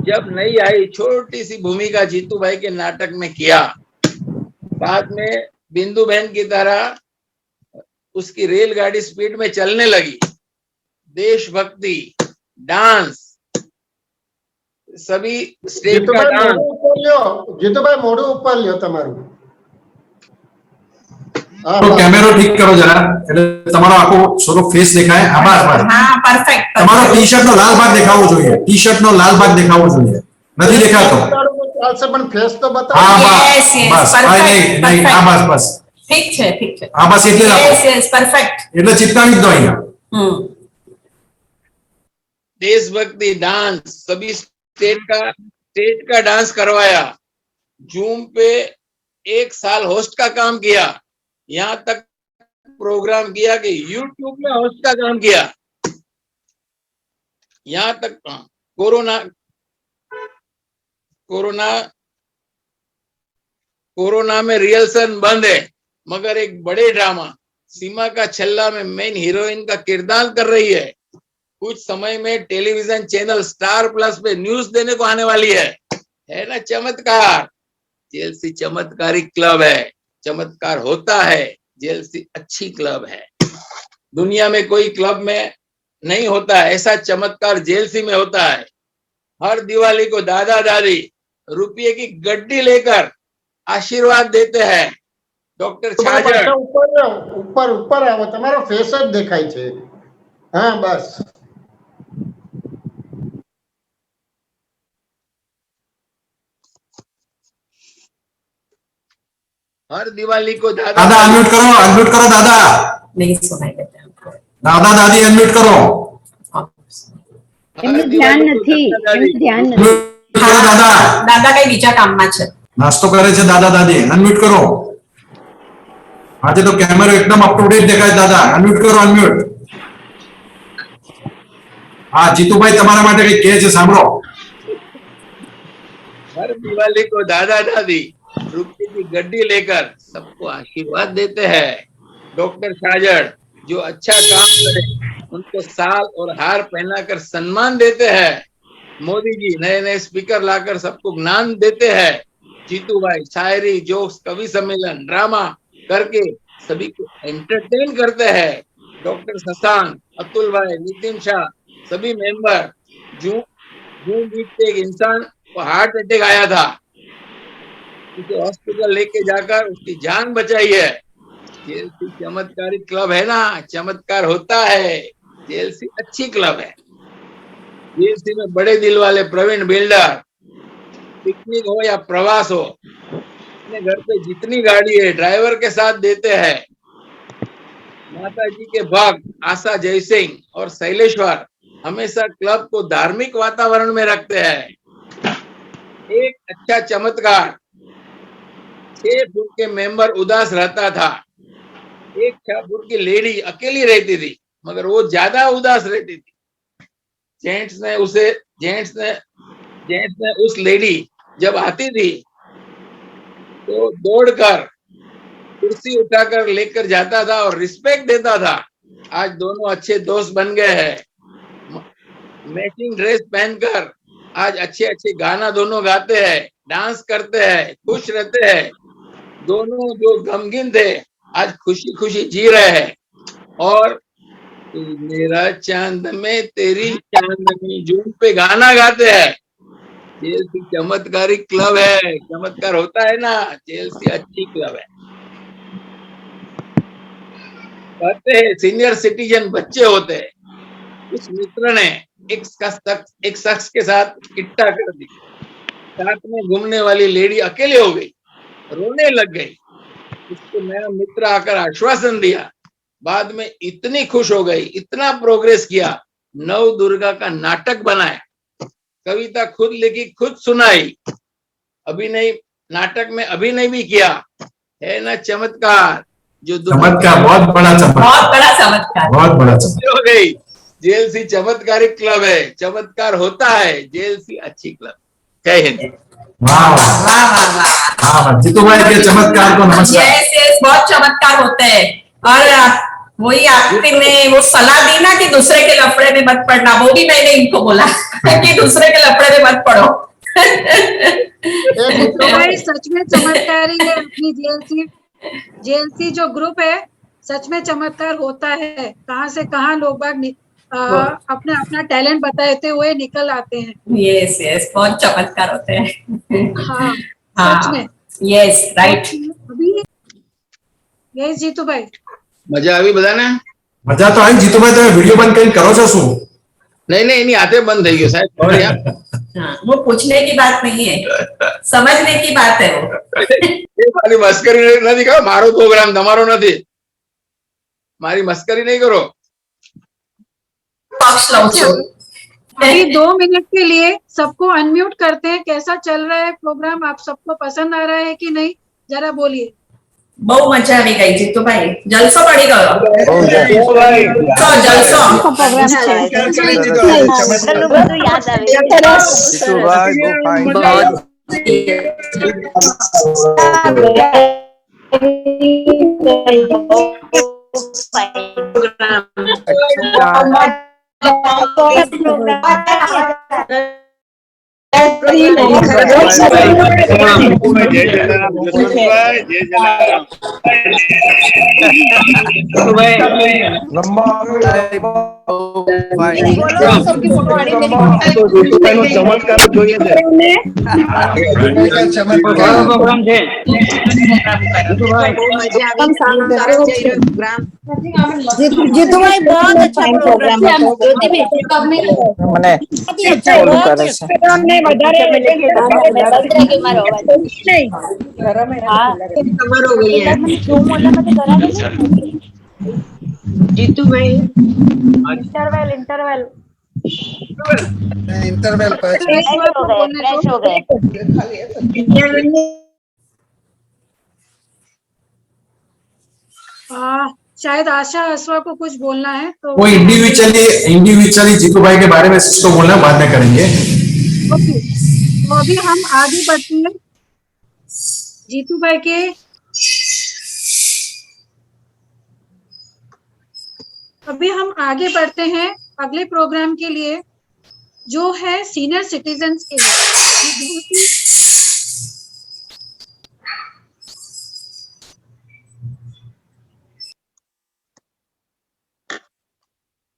जब नहीं आई, छोटी सी भूमिका जीतू भाई के नाटक में किया। बाद में बिंदु बहन की तरह उसकी रेलगाड़ी स्पीड में चलने लगी। देशभक्ति, डांस, सभी स्टेज का डांस। जीतू भाई मोड़ू ऊपर लियो तमारू। तो कैमरा ठीक करो जरा, તમારો આખો સોરો ફેસ દેખાય। આભાર આભાર। હા પરફેક્ટ। તમારો ટી-શર્ટ નો લાલ ભાગ દેખાવો જોઈએ, ટી-શર્ટ નો લાલ ભાગ દેખાવો જોઈએ। નથી દેખાતો? ચાલશે પણ ફેસ તો બતાવો। હા Yes, yes, બસ perfect, નહીં નહીં, perfect. આ બસ બસ ઠીક છે, ઠીક છે। આ બસ એટલે રાખો, યસ યસ પરફેક્ટ। એટલે ચિપકાવી જ દો અહીંયા। देशभक्ति डांस, सभी स्टेट का डांस करवाया। जूम पे 1 साल होस्ट का काम किया। यहाँ तक प्रोग्राम किया कि यूट्यूब में होस्ट का काम किया। यहाँ तक कोरोना में रिहर्सल बंद है, मगर एक बड़े ड्रामा सीमा का छल्ला में मेन हीरोइन का किरदार कर रही है। कुछ समय में टेलीविजन चैनल स्टार प्लस पे न्यूज देने को आने वाली है ना चमत्कार? जेएलसी चमत्कारिक क्लब है, चमत्कार होता है। जेएलसी अच्छी क्लब है। दुनिया में कोई क्लब में नहीं होता है ऐसा चमत्कार जेएलसी में होता है। हर दिवाली को दादा दादी रुपये की गड्डी लेकर आशीर्वाद देते हैं। डॉक्टर छाजड़ ऊपर ऊपर आओ, તમારો ફેસ જ દેખાય છે। હા બસ। हर दिवाली को दादा अनम्यूट करो दादा। नहीं सुनाई देता हमको। दादा दादी अनम्यूट करो। એમનું ધ્યાન નથી, એમનું ધ્યાન નથી। અનમ્યુટ કરો દાદા। દાદા કઈ બીજા કામમાં છે। નાસ્તો કરે છે દાદા દાદી, અનમ્યુટ કરો। આજે તો કેમેરો એકદમ અપ ટુ ડેટ દેખાય દાદા. અનમ્યુટ કરો, અનમ્યુટ. હા જીતુભાઈ તમારા માટે કઈ કહે છે, સાંભળો. हर दिवाली को दादा दादी रुपये की गड्डी लेकर सबको आशीर्वाद देते हैं। डॉक्टर साजड़ जो अच्छा काम करे उनको साल और हार पहनाकर सम्मान देते हैं। मोदी जी नए नए स्पीकर लाकर सबको ज्ञान देते हैं। जीतू भाई शायरी, जोक्स, कवि सम्मेलन, ड्रामा करके सभी को एंटरटेन करते हैं। डॉक्टर शशांक, अतुल भाई, नितिन शाह, सभी मेंबर जून बीतते एक इंसान को हार्ट अटैक आया था, उसे हॉस्पिटल लेके जाकर उसकी जान बचाई है। जेएलसी चमत्कारी क्लब है ना, चमत्कार होता है। जेएलसी अच्छी क्लब है। जेएलसी में बड़े दिल वाले प्रवीण बिल्डर, पिकनिक हो या प्रवास हो, अपने घर पे जितनी गाड़ी है ड्राइवर के साथ देते हैं। माता जी के भक्त आशा जयसिंह और शैलेश्वर हमेशा क्लब को धार्मिक वातावरण में रखते हैं। एक अच्छा चमत्कार, 6 फुट के मेंबर उदास रहता था। एक 6 फुट की लेडी अकेली रहती थी, मगर वो ज्यादा उदास रहती थी। जेंट्स ने उस लेडी जब आती थी तो दौड़कर कुर्सी उठाकर लेकर जाता था और रिस्पेक्ट देता था। आज दोनों अच्छे दोस्त बन गए हैं। मैचिंग ड्रेस पहनकर आज अच्छे अच्छे गाना दोनों गाते हैं, डांस करते हैं, खुश रहते हैं। दोनों जो गमगीन थे आज खुशी खुशी जी रहे हैं। और तू मेरा चांद में तेरी चांदनी जून पे गाना गाते हैं। जेएलसी चमत्कारी क्लब है, चमत्कार होता है ना, जेएलसी अच्छी क्लब है। कहते हैं सीनियर सिटीजन बच्चे होते हैं। उस मित्र ने एक शख्स के साथ इट्टा कर दी। साथ में घूमने वाली लेडी अकेले हो गई, रोने लग गई। उसको नया मित्र आकर आश्वासन दिया। बाद में इतनी खुश हो गई, इतना प्रोग्रेस किया, नव दुर्गा का नाटक बनाया, कविता खुद लिखी, खुद सुनाई, अभिनय नाटक में अभिनय भी किया। है ना चमत्कार? जो चमत्कार, बहुत बड़ा चमत्कार, बहुत बड़ा चमत्कार, बहुत बड़ा चमत्कार हो गई। जेएलसी चमत्कारिक क्लब है, चमत्कार होता है। जेएलसी अच्छी क्लब। जय हिंद। वाह वाह वाह वाह वाह। हाँ जीतू भाई के चमत्कार को नमस्कार। यस यस, बहुत चमत्कार होते हैं। और वही आखिरी में वो सलाह दी ना कि दूसरे के लफड़े में मत पड़ना, वो भी मैंने इनको बोला कि दूसरे के लफड़े में मत पड़ो। तो भाई सच में चमत्कारी है अपनी जेएलसी जो ग्रुप है, सच में चमत्कार होता है। कहाँ से कहाँ लोग बाग अपना अपना टैलेंट बताते हुए निकल आते हैं। यस यस, बहुत चमत्कार होते हैं। हाँ सच में। Yes right. अभी यस जीतू भाई, मजा આવી બધાને? મજા તો આવી જીતુ ભાઈ, તમે વિડિયો બંધ કરીને કરો છો શું? नहीं एनी हाथे बंद થઈ ગયો સાહેબ। sorry यार। वो पूछने की बात नहीं है, समझने की बात है वो। એ મારી મસ્કરી નથી કરો, મારો પ્રોગ્રામ તમારો નથી। મારી મસ્કરી नहीं करो। पक्ष लो छो। अभी 2 मिनट के लिए सबको अनम्यूट करते हैं। कैसा चल रहा है प्रोग्राम? आप सबको पसंद आ रहा है कि नहीं, जरा बोलिए। બહુ મજા આવી ગઈ જીતુભાઈ, જલસો પડી ગયો। જલસો પ્રોગ્રામ છે, બધું યાદ આવે। જીતુભાઈ બહુ ફાઇન ચમત્કાર જોઈએ છે। પ્રોગ્રામ છે જીતુભાઈ बहुत अच्छा प्रोग्राम है। મને ઓલું કરે છે। Jitubhai interval interval interval fresh हो गए। शायद आशा असवा को कुछ बोलना है तो वो इंडिविजुअली जीतू भाई के बारे में इसको बोलना बाद में करेंगे। ओके, तो अभी हम आगे बढ़ते हैं जीतू भाई के अगले प्रोग्राम के लिए, जो है सीनियर सिटीजन्स के लिए।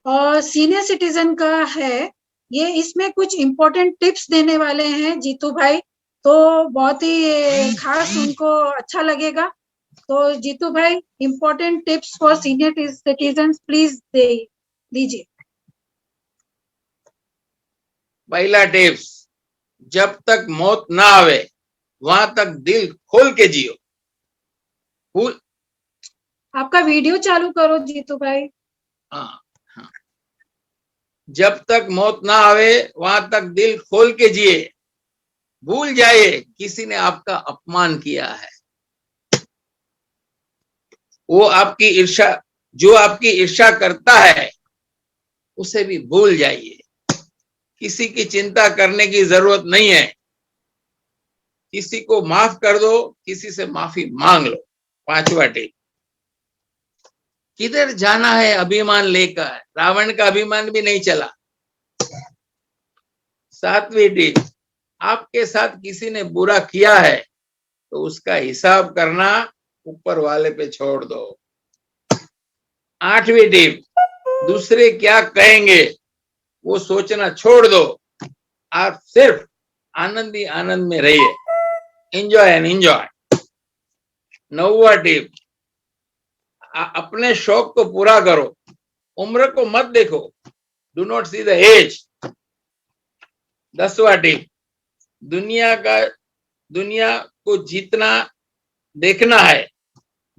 और सीनियर सिटीजन का है ये, इसमें कुछ इम्पोर्टेंट टिप्स देने वाले हैं जीतू भाई, तो बहुत ही खास उनको अच्छा लगेगा। तो जीतू भाई, important tips for senior citizen please दीजिए। पहला टिप्स, जब तक मौत ना आवे वहां तक दिल खोल के जियो। आपका वीडियो चालू करो जीतू भाई। हाँ, जब तक मौत ना आवे वहां तक दिल खोल के जिए। भूल जाइए किसी ने आपका अपमान किया है। वो आपकी ईर्ष्या, जो आपकी ईर्ष्या करता है उसे भी भूल जाइए। किसी की चिंता करने की जरूरत नहीं है। किसी को माफ कर दो, किसी से माफी मांग लो। पांचवा टिप, किधर जाना है अभिमान लेकर, रावण का अभिमान भी नहीं चला। सातवीं टिप, आपके साथ किसी ने बुरा किया है तो उसका हिसाब करना ऊपर वाले पे छोड़ दो। आठवीं टिप, दूसरे क्या कहेंगे वो सोचना छोड़ दो। आप सिर्फ आनंद ही आनंद में रहिए। Enjoy and enjoy. नौवा टिप, अपने शौक को पूरा करो, उम्र को मत देखो। Do not see the age. 10वां टिप, दुनिया को जितना देखना है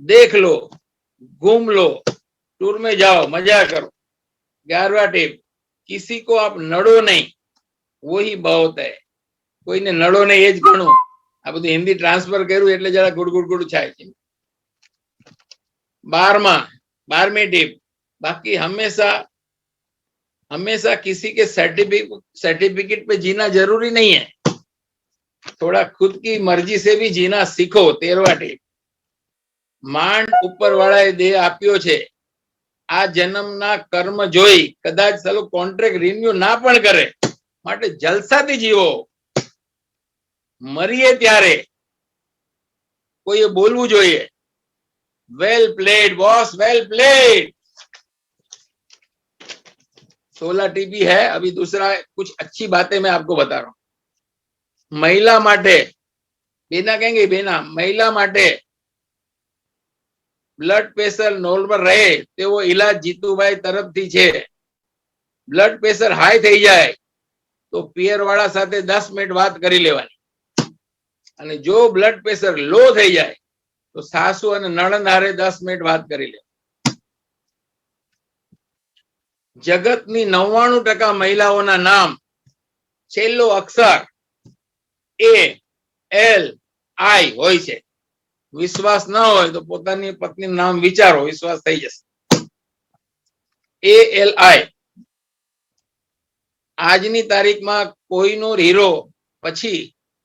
देख लो, घूम लो, टूर में जाओ, मजा करो। 11वां टिप, किसी को आप नड़ो नहीं, वही बहुत है। कोई ने नड़ो नहीं एज घणो। आ બધું હિન્દી ટ્રાન્સફર કર્યું એટલે જરા ગુડ ગુડ ગુડ થાય છે। 12वीं टिप, बाकी हमेशा किसी के सर्टिफिकेट पे जीना जरूरी नहीं है। थोड़ा खुद की मर्जी से भी जीना सीखो। 13वां टिप, માંડ ઉપર વાળાએ દેહ આપ્યો છે, આ જન્મના કર્મ જોઈ કદાચ ચાલો કોન્ટ્રાક્ટ રિન્યુ ના પણ કરે, માટે જલસાથી જીવો। મરીએ ત્યારે કોઈએ બોલવું જોઈએ, well played boss, well played. 16 TP है। अभी दूसरा कुछ अच्छी बातें मैं आपको बता रहा हूं। महिला माटे, बेना कहेंगे बेना, महिला माटे ब्लड प्रेशर नॉर्मल रहे तेवो इलाज जीतूभाई तरफथी छे। ब्लड प्रेशर हाई थई जाए तो पियर वाला साथे 10 मिनिट बात करी लेवानी, अने जो ब्लड प्रेशर लो थई जाए तो सासू और नणंद हारे 10 मिनिट बात करी ले। जगतनी 99% महिलाओना नाम छेल्लो अक्षर ALI होय छे। विश्वास न होय तो पोतानी पत्नी नाम विचारो, विश्वास थई जशे। ALI। आजनी तारीख में कोईनो हीरो पछी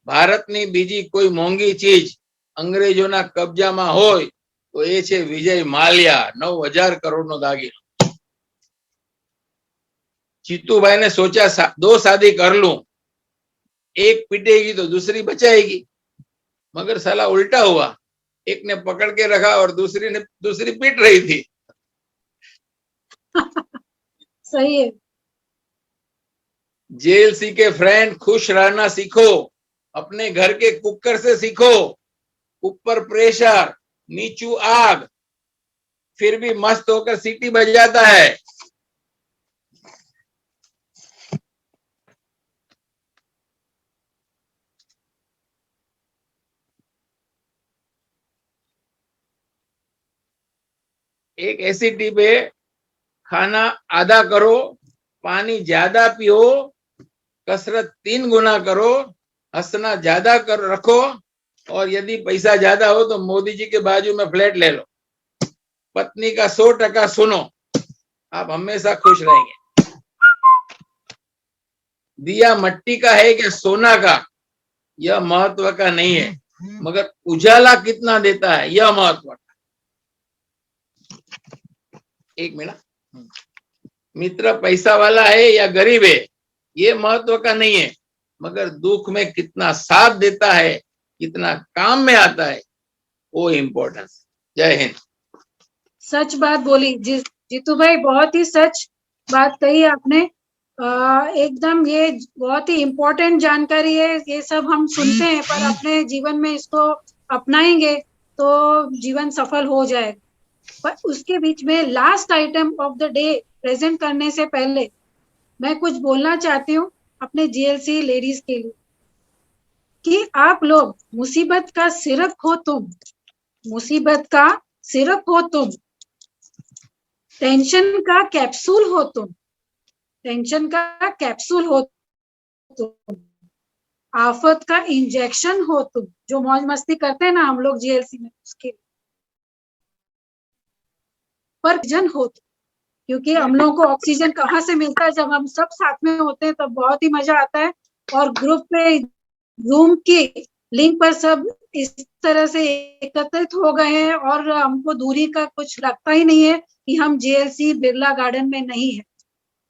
भारतनी बीजी कोई मोंघी चीज अंग्रेजोना कब्जामां होय तो ए छे विजय माल्या। 9000 करोड़नो दागीनो। जीतूभाई ने सोचा 2 शादी कर लूं, एक पिटेगी तो दूसरी बचाएगी, मगर साला उल्टा हुआ। एक ने पकड़ के रखा और दूसरी पीट रही थी। सही है। जेल सीखे फ्रेंड, खुश रहना सीखो। अपने घर के कुकर से सीखो। ऊपर प्रेशर, नीचू आग, फिर भी मस्त होकर सीटी बजाता है। एक ऐसी टिप है, खाना आधा करो, पानी ज्यादा पियो, कसरत 3 गुना करो, हंसना ज्यादा कर रखो, और यदि पैसा ज्यादा हो तो मोदी जी के बाजू में फ्लैट ले लो। पत्नी का 100% सुनो, आप हमेशा खुश रहेंगे। दिया मट्टी का है क्या सोना का, यह महत्व का नहीं है, मगर उजाला कितना देता है यह महत्व का। एक मिनट, मित्र पैसा वाला है या गरीब है ये महत्व का नहीं है, मगर दुख में कितना साथ देता है, कितना काम में आता है, वो इम्पोर्टेंस। जय हिंद। सच बात बोली जीतू भाई, बहुत ही सच बात कही आपने। एकदम ये बहुत ही इम्पोर्टेंट जानकारी है। ये सब हम सुनते हैं पर अपने जीवन में इसको अपनाएंगे तो जीवन सफल हो जाएगा। पर उसके बीच में last item of the day present करने से पहले मैं कुछ बोलना चाहती हूँ अपने जीएलसी लेडीज के लिए कि आप लोग मुसीबत का सिरक हो तुम, मुसीबत का सिरप हो तुम, टेंशन का कैप्सूल हो तुम, टेंशन का कैप्सूल हो तुम, आफत का इंजेक्शन हो तुम। जो मौज मस्ती करते हैं ना हम लोग जीएलसी में, उसके पर जन हो तुम, क्योंकि हम लोगों को ऑक्सीजन कहाँ से मिलता है, जब हम सब साथ में होते हैं तब बहुत ही मजा आता है। और ग्रुप पे जूम की लिंक पर सब इस तरह से एकत्रित हो गए हैं और हमको दूरी का कुछ लगता ही नहीं है कि हम जेएलसी बिरला गार्डन में नहीं है।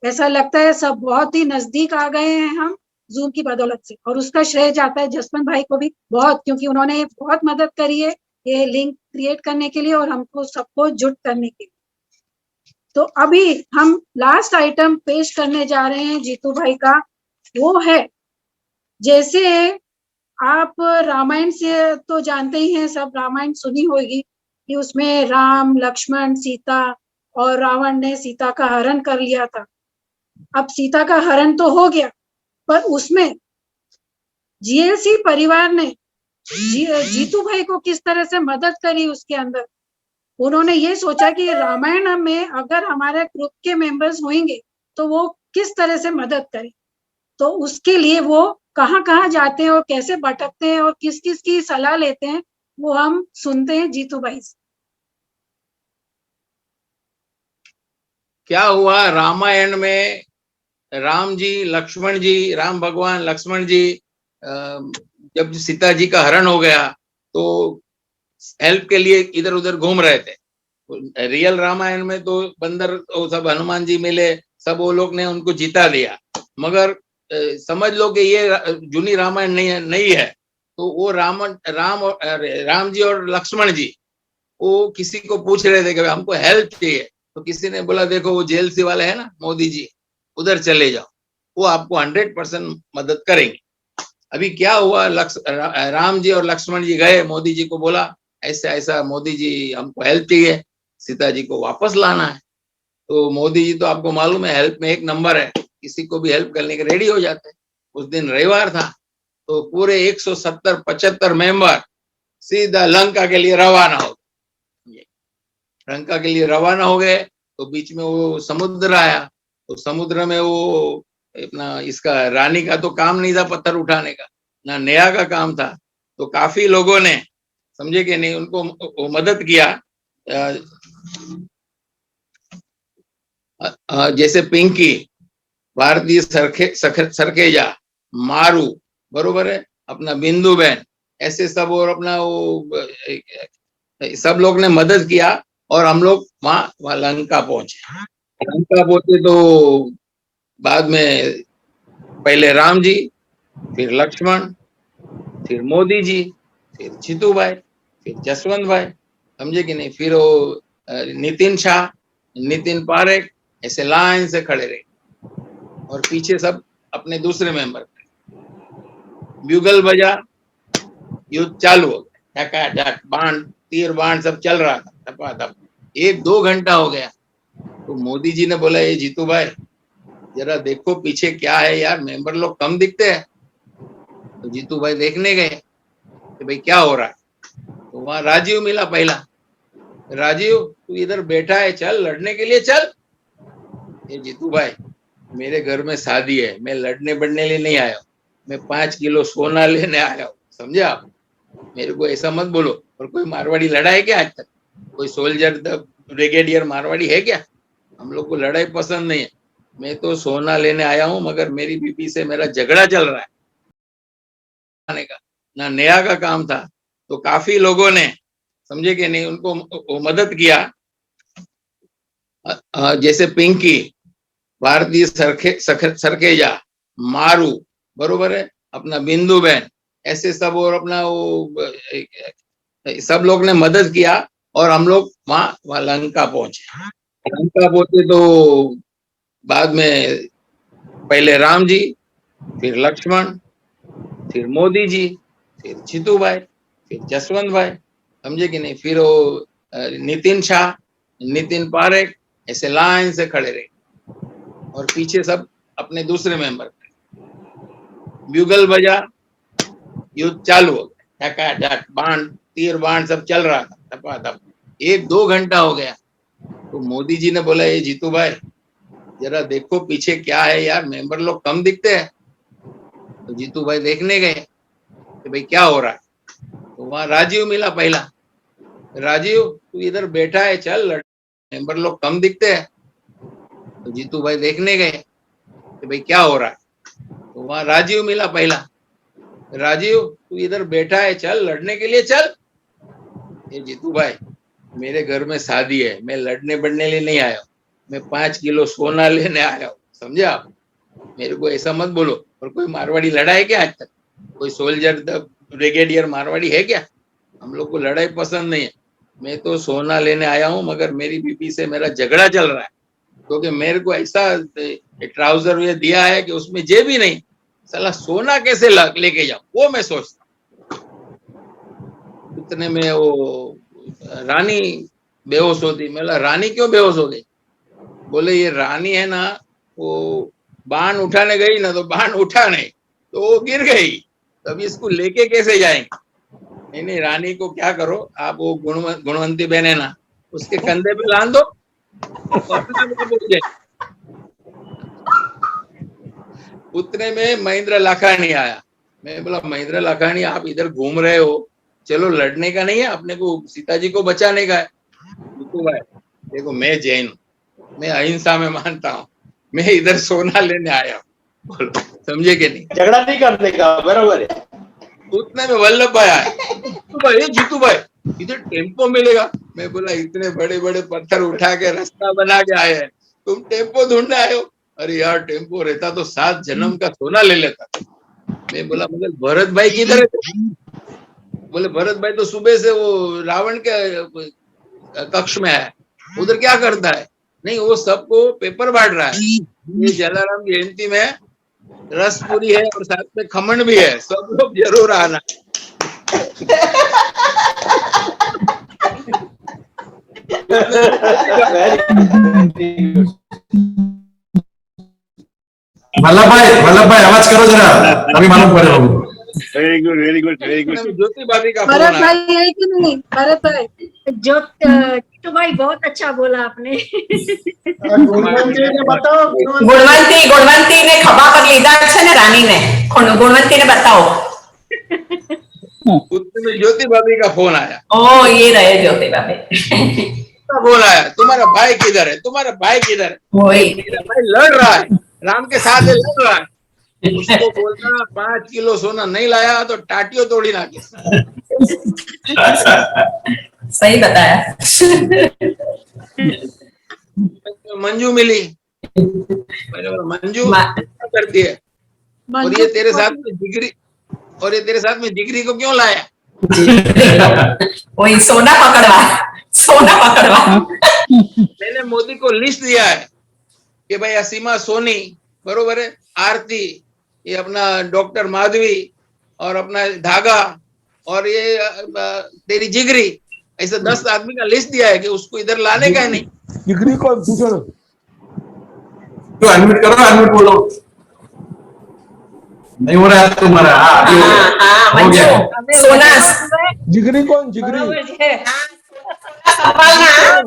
ऐसा लगता है सब बहुत ही नजदीक आ गए हैं हम जूम की बदौलत से। और उसका श्रेय जाता है जसवंत भाई को भी बहुत, क्योंकि उन्होंने बहुत मदद करी है ये लिंक क्रिएट करने के लिए और हमको सबको जुट करने के लिए। तो अभी हम लास्ट आइटम पेश करने जा रहे हैं जीतू भाई का, वो है जैसे आप रामायण से तो जानते ही हैं, सब रामायण सुनी होगी कि उसमें राम लक्ष्मण सीता और रावण ने सीता का हरण कर लिया था। अब सीता का हरण तो हो गया, पर उसमें जीएलसी परिवार ने जीतू भाई को किस तरह से मदद करी उसके अंदर। उन्होंने ये सोचा कि रामायण में अगर हमारे ग्रुप के मेंबर्स होंगे तो वो किस तरह से मदद करें। तो उसके लिए वो कहाँ कहाँ जाते हैं और कैसे भटकते हैं और किस किस की सलाह लेते हैं, वो हम सुनते हैं जीतू भाई से। क्या हुआ रामायण में, राम जी लक्ष्मण जी, राम भगवान लक्ष्मण जी जब सीता जी का हरण हो गया तो हेल्प के लिए इधर उधर घूम रहे थे। रियल रामायण में तो बंदर वो सब हनुमान जी मिले, सब वो लोग ने उनको जिता दिया। मगर समझ लो कि ये जूनी रामायण नहीं है। तो वो राम जी और लक्ष्मण जी वो किसी को पूछ रहे थे कि हमको हेल्प चाहिए। तो किसी ने बोला देखो वो जेएलसी वाले है ना मोदी जी, उधर चले जाओ, वो आपको 100% मदद करेंगे। अभी क्या हुआ, राम जी और लक्ष्मण जी गए, मोदी जी को बोला ऐसा ऐसा मोदी जी हमको हेल्प चाहिए, सीता जी को वापस लाना है। तो मोदी जी तो आपको मालूम है हेल्प में एक नंबर है, किसी को भी हेल्प करने के रेडी हो जाते हैं। उस दिन रविवार था तो पूरे 170-75 मेंबर सीधा लंका के लिए रवाना हो गए। लंका के लिए रवाना हो गए तो बीच में वो समुद्र आया, तो समुद्र में वो अपना इसका रानी का तो काम नहीं था पत्थर उठाने का, ना नेहा का काम था। तो काफी लोगों ने समझे कि नहीं उनको मदद किया। जैसे पिंकी, भारतीय सरखेजा, मारू, बरोबर है, अपना बिंदु बहन, ऐसे सब और अपना वो सब लोग ने मदद किया और हम लोग वहां लंका पहुंचे। लंका पहुंचे तो बाद में पहले राम जी, फिर लक्ष्मण, फिर मोदी जी, फिर जीतू भाई, फिर जसवंत भाई, समझे कि नहीं, फिर वो नितिन शाह, नितिन पारेख, ऐसे लाइन से खड़े रहे और पीछे सब अपने दूसरे मेंबर, ब्यूगल बजा, युद्ध चालू हो गया, टका बाण तीर बाण सब चल रहा था टपाटप। 1-2 घंटा हो गया तो मोदी जी ने बोला ये जीतू भाई जरा देखो पीछे क्या है यार, मेंबर लोग कम दिखते हैं। तो जीतू भाई देखने गए कि भाई क्या हो रहा है। तो वहां राजीव मिला पहला, राजीव तू इधर बैठा है, चल लड़ने के लिए चल। ये जीतू भाई मेरे घर में शादी है, मैं लड़ने बढ़ने लिए नहीं आया हूँ, मैं 5 किलो सोना लेने आया हूँ, समझे आप, मेरे को ऐसा मत बोलो। और कोई मारवाड़ी लड़ा है क्या आज तक? कोई सोल्जर ब्रिगेडियर मारवाड़ी है क्या? हम लोग को लड़ाई पसंद नहीं है। मैं तो सोना लेने आया हूं, मगर मेरी बीबी से मेरा झगड़ा चल रहा है। आने का ना नया का काम था, तो काफी लोगों ने, समझे कि नहीं, उनको वो मदद किया। जैसे पिंकी, भारतीय सरखेजा, मारू, बरोबर है, अपना बिंदु बहन, ऐसे सब, और अपना वो सब लोग ने मदद किया, और हम लोग वहां लंका पहुंचे। लंका पहुंचे तो बाद में पहले राम जी, फिर लक्ष्मण, फिर मोदी जी, फिर जीतू भाई, फिर जसवंत भाई, समझे कि नहीं, फिर वो नितिन शाह, नितिन पारेख, ऐसे लाइन से खड़े रहे, और पीछे सब अपने दूसरे मेंबर, ब्यूगल बजा, युद्ध चालू हो गया, टका बाण, तीर बाण सब चल रहा था, टपाटप। 1-2 घंटा हो गया, तो मोदी जी ने बोला, ये जीतू भाई जरा देखो पीछे क्या है यार, मेंबर लोग कम दिखते हैं। तो जीतू भाई देखने गए कि भाई क्या हो रहा है, तो वहां राजीव मिला पहला। राजीव, तू इधर बैठा है, चल, मेंबर लोग कम दिखते हैं। तो जीतू भाई देखने गए कि भाई क्या हो रहा है, तो वहां राजीव मिला पहला। राजीव, तू इधर बैठा है, चल, लड़ने के लिए चल। ये जीतू भाई, मेरे घर में शादी है, मैं लड़ने बढ़ने लिए नहीं आया हूँ, मैं 5 किलो सोना लेने आया हूँ, समझे आप? मेरे को ऐसा मत बोलो। और कोई मारवाड़ी लड़ा है क्या आज तक? कोई सोल्जर ब्रिगेडियर मारवाड़ी है क्या? हम लोग को लड़ाई पसंद नहीं है। मैं तो सोना लेने आया हूँ, मगर मेरी बीबी से मेरा झगड़ा चल रहा है, क्योंकि मेरे को ऐसा ट्राउजर ये दिया है कि उसमें जेब ही नहीं, साला सोना कैसे लेके जाऊं, वो मैं सोचता हूं। इतने में वो रानी बेहोश होती। मैं बोला, रानी क्यों बेहोश हो गई? बोले, ये रानी है ना, वो बाण उठाने गई ना, तो बाण उठा नहीं, तो वो गिर गई, तब इसको लेके कैसे जाएंगे? नहीं, रानी को क्या करो आप, वो गुणवंती बहन है ना, उसके कंधे पे लाद दो, उतने में महेंद्र लाखानी आया। मैं बोला, महेंद्र लाखानी, आप इधर घूम रहे हो, चलो लड़ने का नहीं है, अपने को सीता जी को बचाने का है। देखो, मैं जैन हूँ, मैं अहिंसा में मानता हूँ, मैं इधर सोना लेने आया हूँ, बोलो, समझे कि नहीं? झगड़ा नहीं करने का, बराबर है। उतने में वल्लभ भाई आए। जीतू भाई, इधर टेम्पो मिलेगा। मैं बोला, इतने बड़े बड़े पत्थर उठा के रास्ता बना के आए हैं, तुम टेम्पो ढूंढने आए हो? अरे यार, टेम्पो रहता तो 7 जन्म का सोना ले लेता। मैं बोला, मगर भरत भाई किधर है? बोले, भरत भाई तो सुबह से वो रावण के कक्ष में है, उधर क्या करता है? नहीं, वो सबको पेपर बांट रहा है। ये जलाराम जयंती में रस पूरी है और साथ में खमन भी है, सब लोग जरूर आना। वल्लभ भाई आवाज करो जरा, अभी मालूम पड़े लोग। Very good, very good, very good. Jyoti भाभी का भरत भाई है कि नहीं? भरत भाई, जीतू भाई बहुत अच्छा बोला आपने। गुणवंती ने बताओ, गुणवंती ने खभा पर लीधा है ना रानी ने, गुणवंती ने बताओ। उसमें ज्योति भाभी का फोन आया। ओ, ये रहे ज्योति भाभी। फोन आया, तुम्हारा भाई किधर है, तुम्हारा भाई किधर है? मेरा भाई लड़ रहा है, राम के साथ लड़ रहा है। उसको बोलना 5 किलो सोना नहीं लाया तो टाटियों तोड़ी ना के। सही बताया। मंजू मिली, मैंने बोला, मंजू क्या करती है? और ये तेरे साथ में जिगरी, और ये तेरे साथ में जिगरी को क्यों लाया? वही सोना पकड़वा। मैंने मोदी को लिस्ट दिया है कि भाई असीमा सोनी, बरोबर है, आरती, ये अपना डॉक्टर माधवी, और अपना धागा, और ये तेरी जिगरी, ऐसे 10 आदमी का लिस्ट दिया है कि उसको इधर लाने का है। नहीं, जिगरी को पूछो, तो अनम्यूट करो, अनम्यूट बोलो। नहीं हो रहा है तुम्हारा? हो गया। सोना जिगरी कौन? जिगरी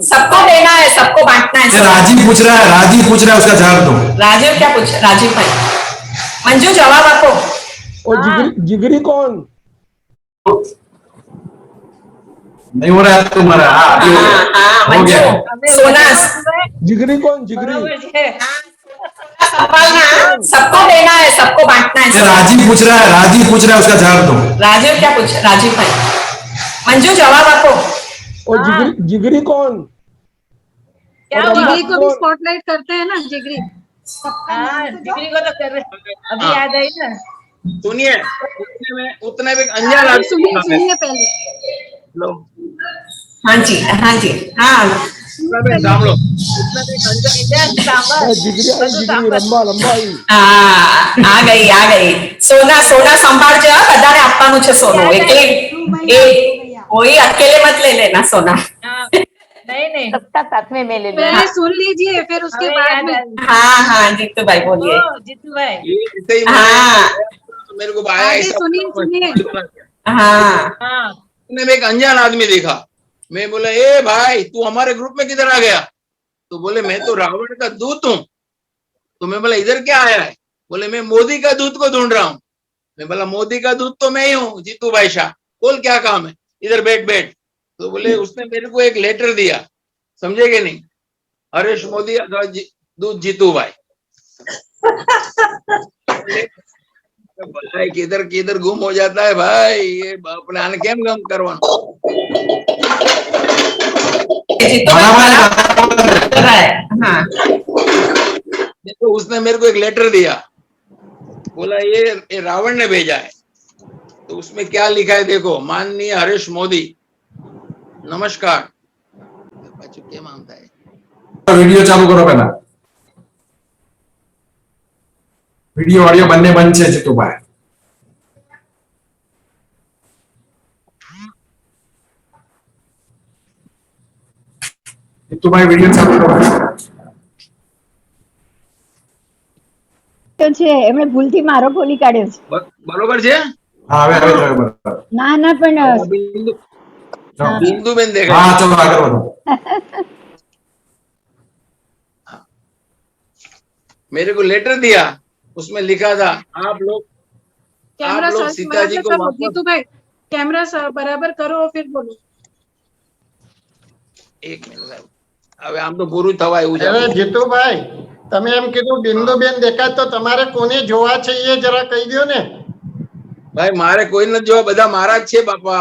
सबको देना है, सबको बांटना है। राजीव पूछ रहा है, उसका जवाब दो। राजीव क्या पूछ? राजीव भाई, मंजू जवाब आपको। और जिगरी कौन? नहीं हो रहा है तुम्हारा? हाँ, अभी हो गया। हो गया। सोना जिगरी कौन जिगरी संभालना, सबको देना है, सबको बांटना ये है। राजीव पूछ रहा है, राजीव पूछ रहा है, उसका जवाब दो। राजीव क्या पूछ, राजीव भाई मंजू जवाब आपको। और जिगरी जिगरी कौन? क्या और हुआ? जिगरी को भी कौन? स्पॉटलाइट करते हैं ना, जिगरी। जिगरी को तो कर रहे, अभी याद आई ना। सुनिए, उतने में एक अनजान आदमी सुनिए था। सुनिए पहले। लो, हाँ जी, हाँ जी, हाँ સાંભળો, ઉતને में एक अनजान जिगरी आई, जिगरी लंबा लंबा आई। હા આ ગઈ સોના સોના સંભાળજો હા, બધાને આપવાનું છે સોનું, એકલી એ કોઈ અકેલે મત ले लेना सोना। नहीं सबका साथ में मैं ले पहले सुन लीजिए, फिर उसके बाद में। हाँ हाँ जीतू भाई बोलिए। जीतू भाई ये ऐसे ही हाँ मेरे को आया आगे ऐसा सुनिए सुनिए। हाँ हाँ उसने में एक अनजान आदमी देखा। मैं बोला, ए भाई तू हमारे ग्रुप में किधर आ गया? तो बोले मैं तो रावण का दूत हूँ। तो मैं बोला इधर क्या आया है? बोले मैं मोदी का दूत को ढूंढ रहा हूँ। मैं बोला मोदी का दूत तो मैं ही हूँ, जीतू भाई शाह, बोल क्या काम है, इधर बैठ बैठ। तो बोले उसने मेरे को एक लेटर दिया, समझे कि नहीं, हरीश मोदी का दूत जीतू भाई। भाई किधर किधर गुम हो जाता है भाई, ये अपने आने केम गम करवा। जीतू भाई कर रहा है। हाँ देखो उसने मेरे को एक लेटर दिया, बोला ये रावण ने भेजा है। तो उसमें क्या लिखा है देखो, माननीय हरीश मोदी नमस्कार। क्या मानता है? वीडियो चालू करो पहला, वीडियो ऑडियो बनने बंद છે જીતુભાઈ। જીતુભાઈ વીડિયો ચાલુ કરો। તો છે એમણે ભૂલથી મારો ખોલી કાઢ્યો છે। બરોબર છે? હા હવે હવે જોયો બરાબર। ના ના પણ बिंदु बेन देखा। हाँ चलो आगे बढ़ो। मेरे को लेटर दिया, उसमें लिखा था आप लोग कैमरा सीता जी को वापस। जीतू भाई कैमरा बराबर करो फिर बोलो। एक मिनट, હવે આમ તો પૂરું થવા એવું છે। હવે જીતુભાઈ તમે એમ કીધું બિંદુબેન દેખાય તો તમારે કોને જોવા છે એ જરા કહી દો ને। ભાઈ મારે કોઈ નથી જોવા, બધા મારા જ છે બાપા।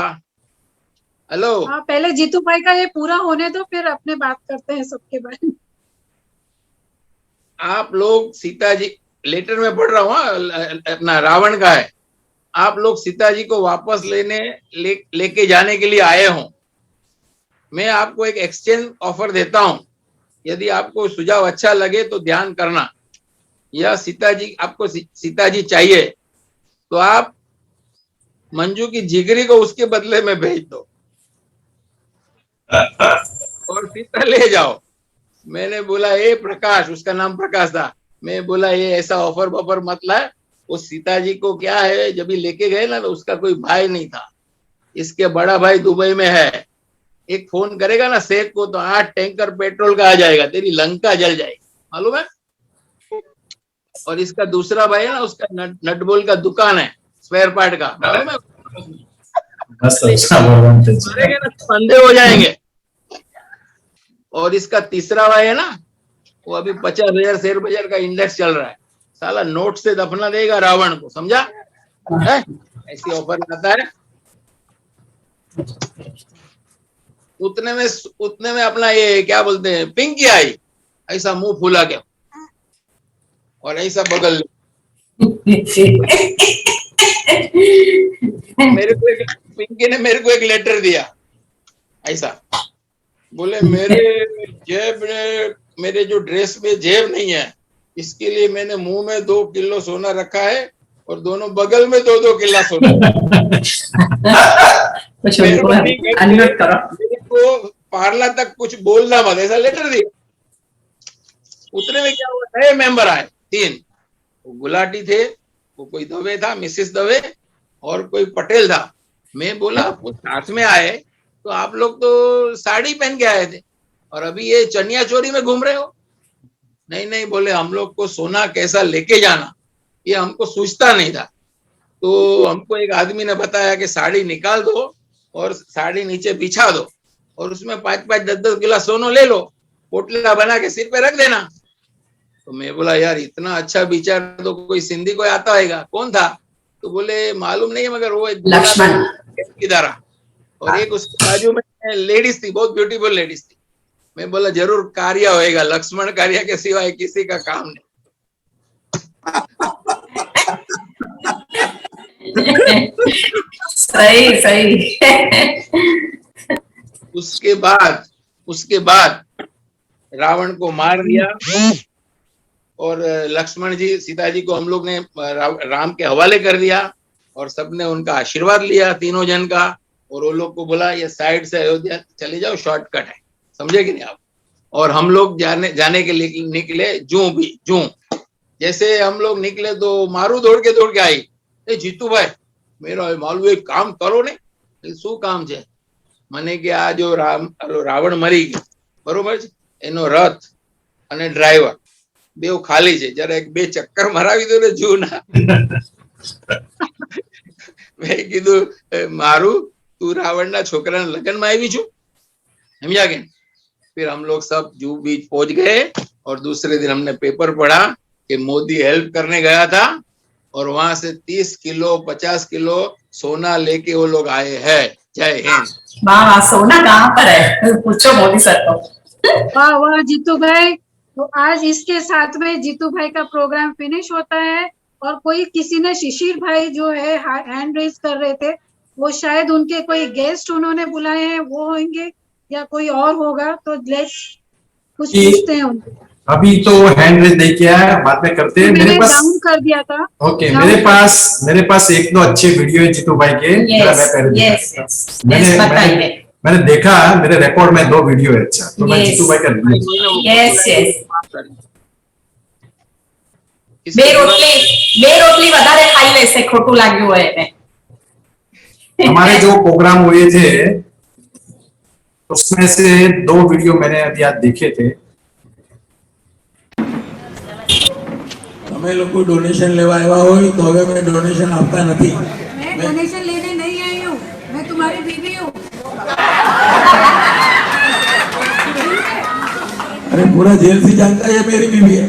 हेलो, हाँ पहले जीतू भाई का ये पूरा होने दो, फिर अपने बात करते हैं सबके बारे में। आप लोग सीता जी, लेटर में पढ़ रहा हूँ, अपना रावण का है, आप लोग सीता जी को वापस लेके जाने के लिए आए हो। मैं आपको एक एक्सचेंज ऑफर देता हूं, यदि आपको सुझाव अच्छा लगे तो ध्यान करना। यह सीता जी, आपको सीता जी चाहिए तो आप मंजू की जिगरी को उसके बदले में भेज दो और सीता ले जाओ। मैंने बोला ए प्रकाश, उसका नाम प्रकाश था, मैं बोला ये ऐसा ऑफर बफर मत लाए। वो सीता जी को क्या है, जब भी लेके गए ना तो उसका कोई भाई नहीं था, इसके बड़ा भाई दुबई में है। एक फोन करेगा ना शेख को तो 8 टैंकर पेट्रोल का आ जाएगा, तेरी लंका जल जाएगी, मालूम है। और इसका दूसरा भाई है ना, उसका नट बोल्ट का दुकान है, स्पेयर पार्ट का, मालूम है। मरेंगे ना तो अंधे हो जाएंगे। और इसका तीसरा भाई है ना, वो अभी 50,000 शेयर बाजार का इंडेक्स चल रहा है, साला नोट से दफना देगा रावण को, समझा है? ऐसी ऑफर आता है। उतने में अपना ये क्या बोलते हैं, पिंकी आई, ऐसा मुंह फूला के और ऐसा बगल पिंकी ने मेरे को एक लेटर दिया, ऐसा बोले मेरे जेब में, मेरे जो ड्रेस में जेब नहीं है, इसके लिए मैंने मुंह में 2 किलो सोना रखा है और दोनों बगल में 2-2 किलो सोना। मेरे को पार्ला तक कुछ बोलना मत, ऐसा लेटर दिया। उतने में क्या हुआ, नए मेंबर आए 3, वो गुलाटी थे, वो कोई दवे था, मिसेस दवे, और कोई पटेल था। मैं बोला वो साथ में आए तो आप लोग तो साड़ी पहन के आए थे और अभी ये चनिया चोरी में घूम रहे हो। नहीं नहीं, बोले हम लोग को सोना कैसा लेके जाना ये हमको सूझता नहीं था, तो हमको एक आदमी ने बताया कि साड़ी निकाल दो और साड़ी नीचे बिछा दो और उसमें 5-5 10-10 गिलास सोनो ले लो, पोटला बना के सिर पे रख देना। तो मैं बोला यार इतना अच्छा विचार तो कोई सिंधी कोई आता होगा, कौन था? तो बोले मालूम नहीं है मगर वो लक्ष्मण किदारा, और एक उसके बाजू में लेडीज थी, बहुत ब्यूटीफुल लेडीज थी। मैं बोला जरूर कार्य होएगा, लक्ष्मण कार्य के सिवाय किसी का काम नहीं। सही सही। उसके बाद रावण को मार दिया और लक्ष्मण जी सीता जी को हम लोग ने राम के हवाले कर दिया और सबने उनका आशीर्वाद लिया तीनों जन का, और वो लोग को बोला ये साइड से अयोध्या चले जाओ, शॉर्टकट है, समझे कि नहीं आप? और हम लोग जाने के लिए निकले। जू जैसे हम लोग निकले तो मारू दौड़ के आई, ए जीतू भाई मेरा मालूम एक काम करो ने। शू काम है? મને કે આ જો રાવણ મરી ગયો બરોબર છે, એનો રથ અને ડ્રાઈવર બેવ ખાલી છે, જરા એક બે ચક્કર મરાવી દો ને જૂના। મેં કીધું મારું તું રાવણના છોકરાના લગ્નમાં આવી છું, સમझा के? फिर हम लोग सब जू बीच पहुंच गए और दूसरे दिन हमने पेपर पढ़ा कि मोदी हेल्प करने गया था और वहां से 30 किलो 50 किलो सोना लेके वो लोग आए हैं। जय हिंद। वाह, सोना कहाँ पर है? पूछो मोदी सर को। वाह वाह जीतू भाई। तो आज इसके साथ में जीतू भाई का प्रोग्राम फिनिश होता है। और कोई किसी ने शिशिर भाई जो है हैंड रेज कर रहे थे, वो शायद उनके कोई गेस्ट उन्होंने बुलाए हैं, वो होंगे या कोई और होगा। तो लेट्स कुछ पूछते हैं उनको। अभी तो हैंड रेज नहीं किया है, बाद में करते हैं। मेरे पास डाउन कर दिया था। ओके, मेरे पास एक दो अच्छे वीडियो है जीतू भाई के। मैंने देखा, मेरे रिकॉर्ड में 2 वीडियो है। अच्छा, तो मैं जीतू भाई का બે રોટલી વધારે ખાઈ લેશે, ખોટું લાગ્યું હોય એને। हमारे जो प्रोग्राम हुए थे उसमें से 2 वीडियो मैंने अभी आज देखे थे। અમે લોકો ડોનેશન લેવા આવ્યા હોય તો હવે મેં ડોનેશન આપતા નથી। मैं डोनेशन लेने नहीं आई हूँ, मैं तुम्हारी बीवी हूँ। अरे पूरा जेल से जानता है मेरी बीवी है।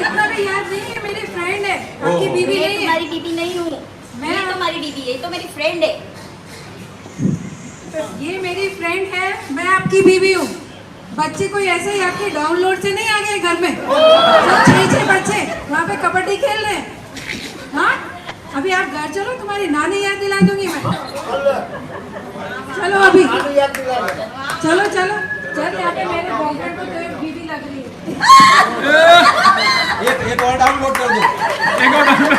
इतना भी याद नहीं है, मेरी फ्रेंड है, आपकी बीवी नहीं है। तुम्हारी बीवी नहीं हूँ मैं, तुम्हारी बीवी है, तो मेरी फ्रेंड है। ये मेरी फ्रेंड है, मैं आपकी बीवी हूँ। बच्चे कोई ऐसे ही आपके डाउनलोड से नहीं आ गए घर में? सब 6 बच्चे वहाँ पे कबड्डी खेल रहे हैं। हाँ, अभी आप घर चलो, तुम्हारी नानी याद दिला दूंगी मैं। चलो अभी, चलो चलो चल। यहाँ पे मेरे बॉयफ्रेंड को तो एक बीवी लग रही है। एक और डाउनलोड कर दो, एक और डाउनलोड।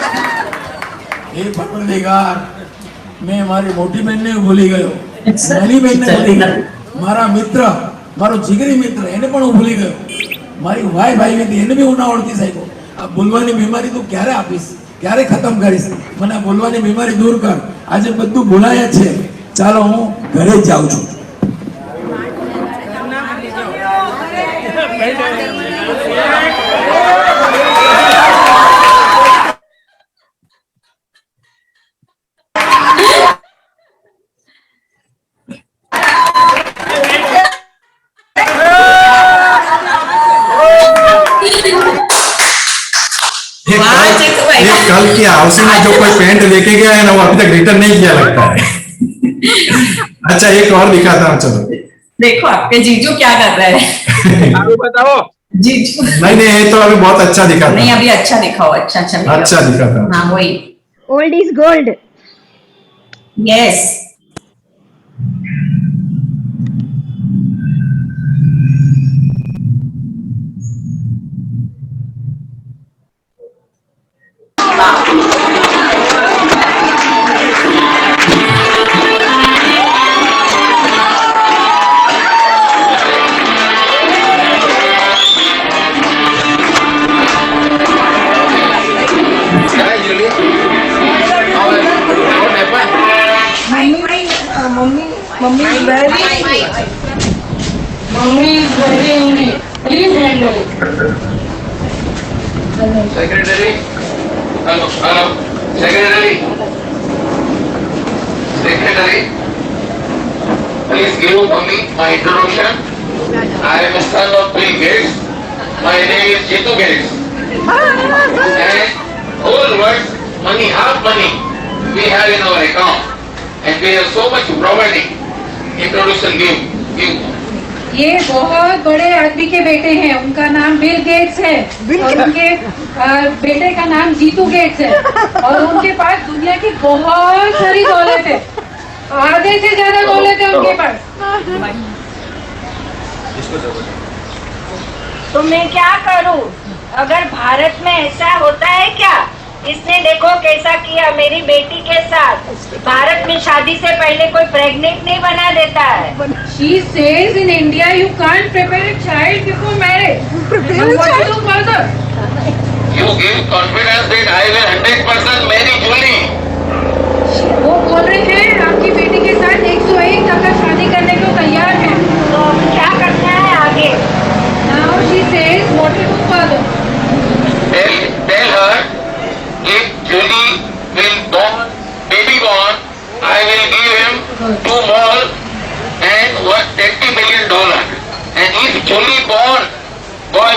ये परवरदिगार, मैं हमारी मोटी बहन ने भूली गयो, नानी बहन ने भूली गयो, मारा मित्र, मारो जिगरी मित्र એને પણ હું ભૂલી ગયો, મારી વાય ભાઈ હતી એને બી હું ના ઓળખી શક્યો। આ ભૂલવાની બીમારી તું ક્યારે આપીશ, ક્યારે ખતમ કરીશ? મને આ ભૂલવાની બીમારી દૂર કર। આજે બધું ભૂલાય છે, ચાલો હું ઘરે જ જાઉં છું। कल की हाउसिंग में जो कोई पेंट लेके गया है ना, वो अभी तक रिटर्न नहीं किया लगता है। अच्छा, एक और दिखाता हूँ, चलो देखो आपके जीजू क्या कर रहे हैं। बताओ जीजू नहीं ये तो अभी बहुत अच्छा दिखाता। नहीं, अभी अच्छा दिखाओ। अच्छा दिखाता। हाँ वही, old is gold. Yes. Mummy is very angry. Please handle it. Secretary, hello, secretary, please give for me my introduction. I am a son of Bill Gates. My name is Jitu Gates. And whole world, money, half money, we have in our account. And we have so much providing. Introduction give. ये बहुत बड़े आदमी के बेटे हैं, उनका नाम Bill Gates है और उनके बेटे का नाम जीतू गेट्स है और उनके पास दुनिया की बहुत सारी दौलत है, आधे से ज्यादा दौलत है उनके पास। तो मैं क्या करूं? अगर भारत में ऐसा होता है क्या? इसने देखो कैसा किया मेरी बेटी के साथ। भारत में शादी से पहले कोई प्रेग्नेंट नहीं बना देता है। She says in India you can't prepare a child before marriage. What to do further? You give confidence that I will 100% marry Julie. वो बोल रहे हैं आपकी बेटी के साथ 101% शादी करने को तैयार है। तो क्या करना है आगे? Now she says what to do further. Tell her if Julie will baby born, I will give him 2 malls and $20 million. And if Julie born boy,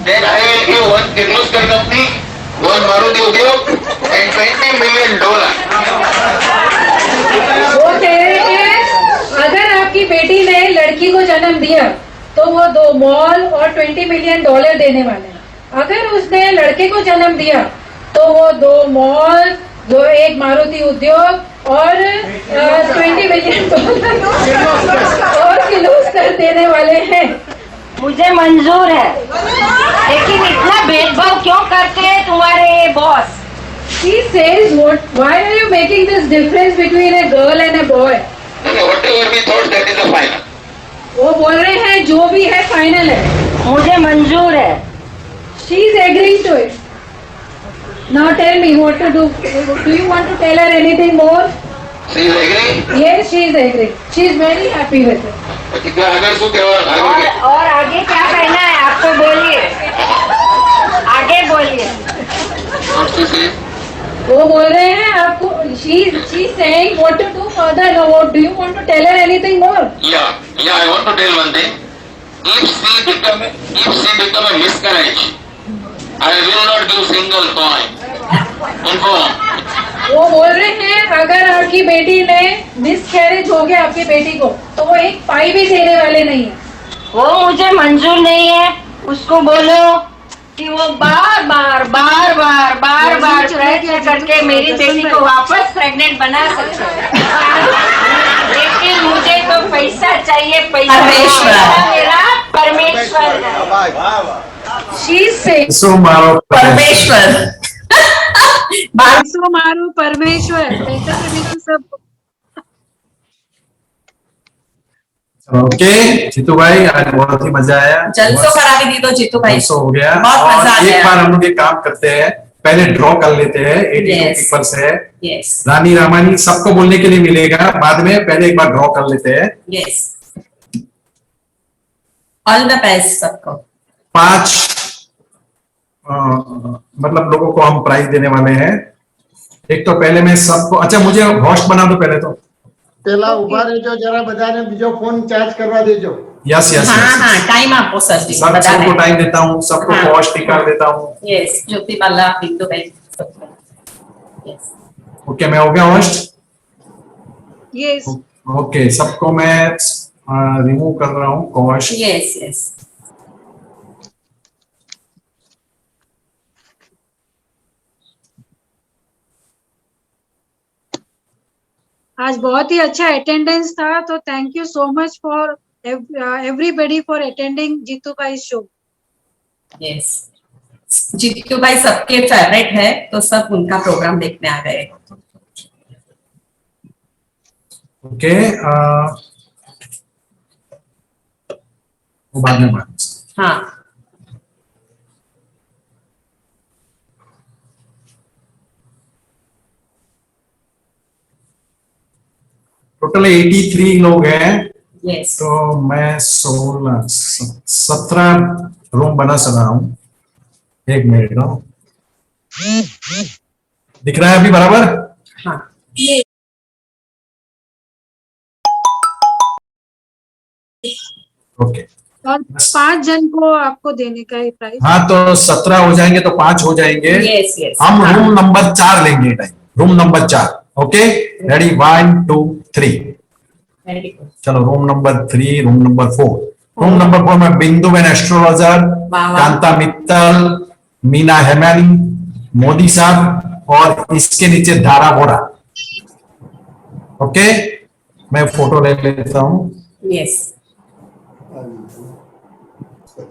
then I will give 1 Kirloskar company, 1 Maruti Udyog and $20 million. वो कह रहे हैं अगर आपकी बेटी ने लड़की को जन्म दिया तो वो 2 मॉल और $20 मिलियन देने वाले हैं। अगर उसने लड़के को जन्म दिया तो वो 2 मॉल, 1 मारुति उद्योग और $20 मिलियन और किर्लोस्कर देने वाले हैं। मुझे मंजूर है, लेकिन इतना भेदभाव क्यों करते हैं तुम्हारे boss? She says, why are you making this difference between a girl and a boy? Whatever we thought, that is the final. वो बोल रहे हैं जो भी है फाइनल है। मुझे मंजूर है। She is agreeing to it. Now tell me what to do. Do you want to tell her anything more? She is agreeing? Yes, she is agreeing. She is very happy with it. और आगे क्या कहना है आपको? बोलिए, आगे बोलिए। वो बोल रहे हैं आपको, she is saying what to do further. Now what do you want to tell her anything more? Yeah, I want to tell one thing. If she become a miscarriage, I will not give single coin. Inform. वो बोल रहे हैं अगर आपकी बेटी ने miscarriage हो गया आपकी बेटी को तो वो 1 पाई भी देने वाले नहीं है। वो मुझे मंजूर नहीं है। उसको बोलो कि वो बार बार प्रयत्न करके मेरी बेटी को वापस प्रेग्नेंट बना सकते हैं, लेकिन मुझे तो पैसा चाहिए, पैसा मेरा परमेश्वर है। सो मारो परमेश्वर सो मारो परमेश्वर, पैसा करने की सब। ओके जीतू भाई, आज बहुत ही मजा आया। जलसों करा भी दी तो जीतू भाई, जलसों हो गया। बहुत मजा और आया। एक बार हम लोग एक काम करते हैं, पहले ड्रॉ कर लेते हैं। 82 पीपल्स है। रानी रामानी सबको बोलने के लिए मिलेगा बाद में, पहले एक बार ड्रॉ कर लेते हैं। यस, ऑल द बेस्ट सबको। 5 मतलब लोगों को हम प्राइज देने वाले हैं। एक तो पहले मैं सबको, अच्छा मुझे होस्ट बना दो पहले तो। પેલા ઉભા રહેજો જરા, બધાને બીજો ફોન ચાર્જ કરવા દેજો। यस यस हाँ, टाइम आपको सर जी, सबको टाइम देता हूँ, सबको होस्ट निकाल देता हूँ। यस, ज्योति बाला, बिंदु भाई, यस। ओके, मैं हो गया होस्ट। यस, ओके, सबको मैं रिमूव कर रहा हूँ होस्ट। Yes yes. आज बहुत ही अच्छा अटेंडेंस था, तो thank you so much for everybody for attending Jitu भाई शो। यस, जीतू भाई सबके फेवरेट है, तो सब उनका प्रोग्राम देखने आ गए। ओके, बाद में बात। हाँ, टोटल 83 लोग हैं। यस, तो मैं 17 रूम बना सका हूँ। 1 मिनट दिख रहा है अभी बराबर? हाँ। ओके। और 5 जन को आपको देने का है प्राइस। हाँ, तो 17 हो जाएंगे तो 5 हो जाएंगे। Yes yes. हम रूम नंबर 4 लेंगे time, room number 4। Okay, ready, 1 2 3। चलो room number 3, room number 4। Room number 4 में बिंदु बेन एस्ट्रोलॉजर, कांता मित्तल, मीना हेमन, मोदी साहब और इसके नीचे धारा वोरा। ओके, मैं फोटो ले लेता हूँ। यस,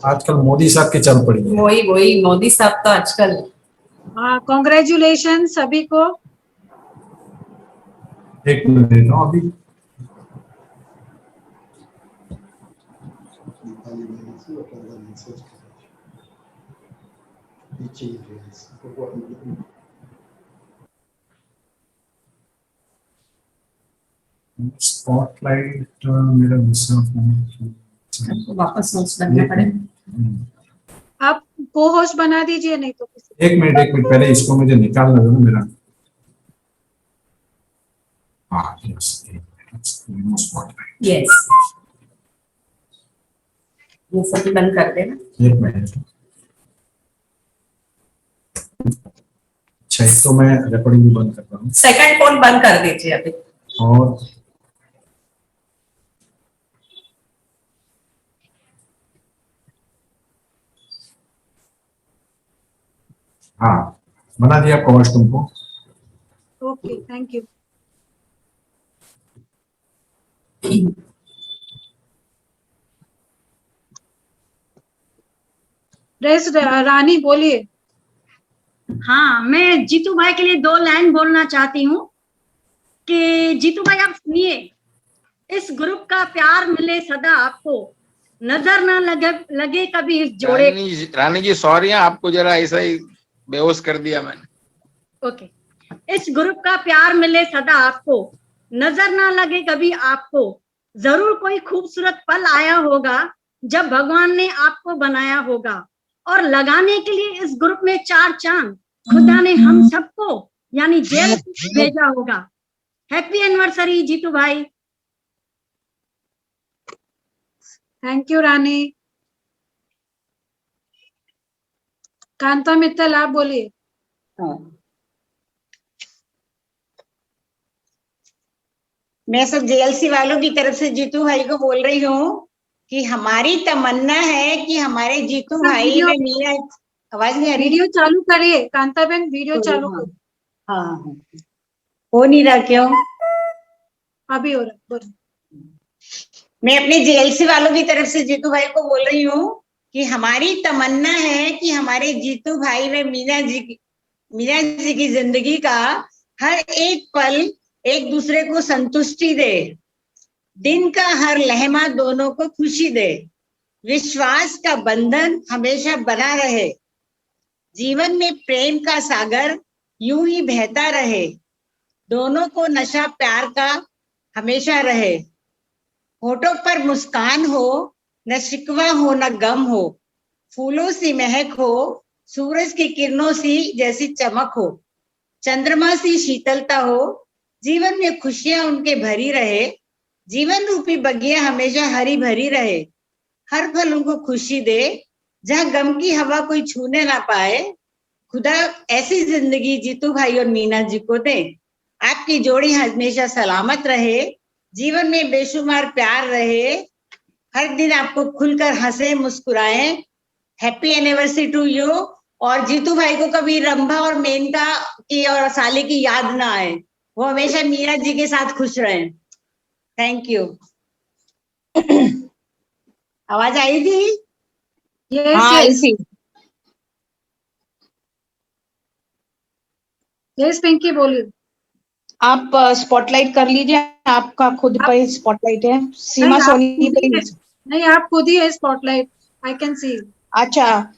आजकल मोदी साहब की चल पड़ी है। वही मोदी साहब तो आजकल। हाँ, कॉन्ग्रेचुलेशन सभी को। एक मिनट देता हूँ अभी। स्पॉटलाइट मेरा वापस होस्ट करना पड़ेगा। आप को होस्ट बना दीजिए, नहीं तो किसी। एक मिनट पहले इसको मुझे निकालना था ना मेरा। हाँ यस, यस, ये सब बंद कर देना। एक मिनट। अच्छा, तो मैं रिकॉर्डिंग भी बंद करता हूँ। सेकंड फोन बंद कर दीजिए अभी। और हाँ, बना दिया कॉस्ट तुमको। Okay, thank you. रानी बोलिए। हाँ, मैं जीतू भाई के लिए 2 लाइन बोलना चाहती हूँ कि जीतू भाई आप सुनिए, इस ग्रुप का प्यार मिले सदा आपको, नजर ना लगे कभी इस जोड़े। रानी जी सॉरी, आपको जरा ऐसा ही बेहोश कर दिया मैंने। ओके, इस ग्रुप का प्यार मिले सदा आपको, नजर ना लगे कभी आपको, जरूर कोई खूबसूरत पल आया होगा जब भगवान ने आपको बनाया होगा, और लगाने के लिए इस ग्रुप में 4 चांद खुदा ने हम सबको यानी जेल भेजा होगा। हैप्पी एनिवर्सरी जीतू भाई। थैंक यू रानी। कांता मित्तल आप बोलिए। मैं सब जेएलसी वालों की तरफ से जीतू भाई को बोल रही हूँ कि हमारी तमन्ना है कि हमारे जीतू भाई में मीरा। आवाज नहीं आ रही? वीडियो चालू करिए कांता बहन, वीडियो चालू करिए। हाँ, हो नहीं रहा क्यों? अभी हो रहा, बोलो। मैं अपने जेएलसी वालों की तरफ से जीतू भाई को बोल रही हूँ कि हमारी तमन्ना है कि हमारे जीतू भाई व मीना जी की जिंदगी का हर एक पल एक दूसरे को संतुष्टि दे, दिन का हर लहमा दोनों को खुशी दे, विश्वास का बंधन हमेशा बना रहे, जीवन में प्रेम का सागर यूं ही बहता रहे, दोनों को नशा प्यार का हमेशा रहे, होठों पर मुस्कान हो, न शिकवा हो न गम हो, फूलों सी महक हो, सूरज की किरणों सी जैसी चमक हो, चंद्रमा सी शीतलता हो, जीवन में खुशियां उनके भरी रहे, जीवन रूपी बगिया हमेशा हरी भरी रहे, हर पल उनको खुशी दे, जहां गम की हवा कोई छूने ना पाए, खुदा ऐसी जिंदगी जीतू भाई और मीना जी को दे, आपकी जोड़ी हमेशा सलामत रहे, जीवन में बेशुमार प्यार रहे, हर दिन आपको खुलकर हंसे मुस्कुराए, हैप्पी एनिवर्सरी टू यू। और जीतू भाई को कभी रंभा और मेनका की और साली की याद ना आए, वो हमेशा मीरा जी के साथ खुश रहे। Thank you. आवाज आई थी? यस पिंकी बोलिए। आप स्पॉटलाइट कर लीजिए, आपका खुद का ही स्पॉटलाइट है। सीमा सोनी नहीं, आप खुद ही है स्पॉटलाइट, आई कैन सी। अच्छा,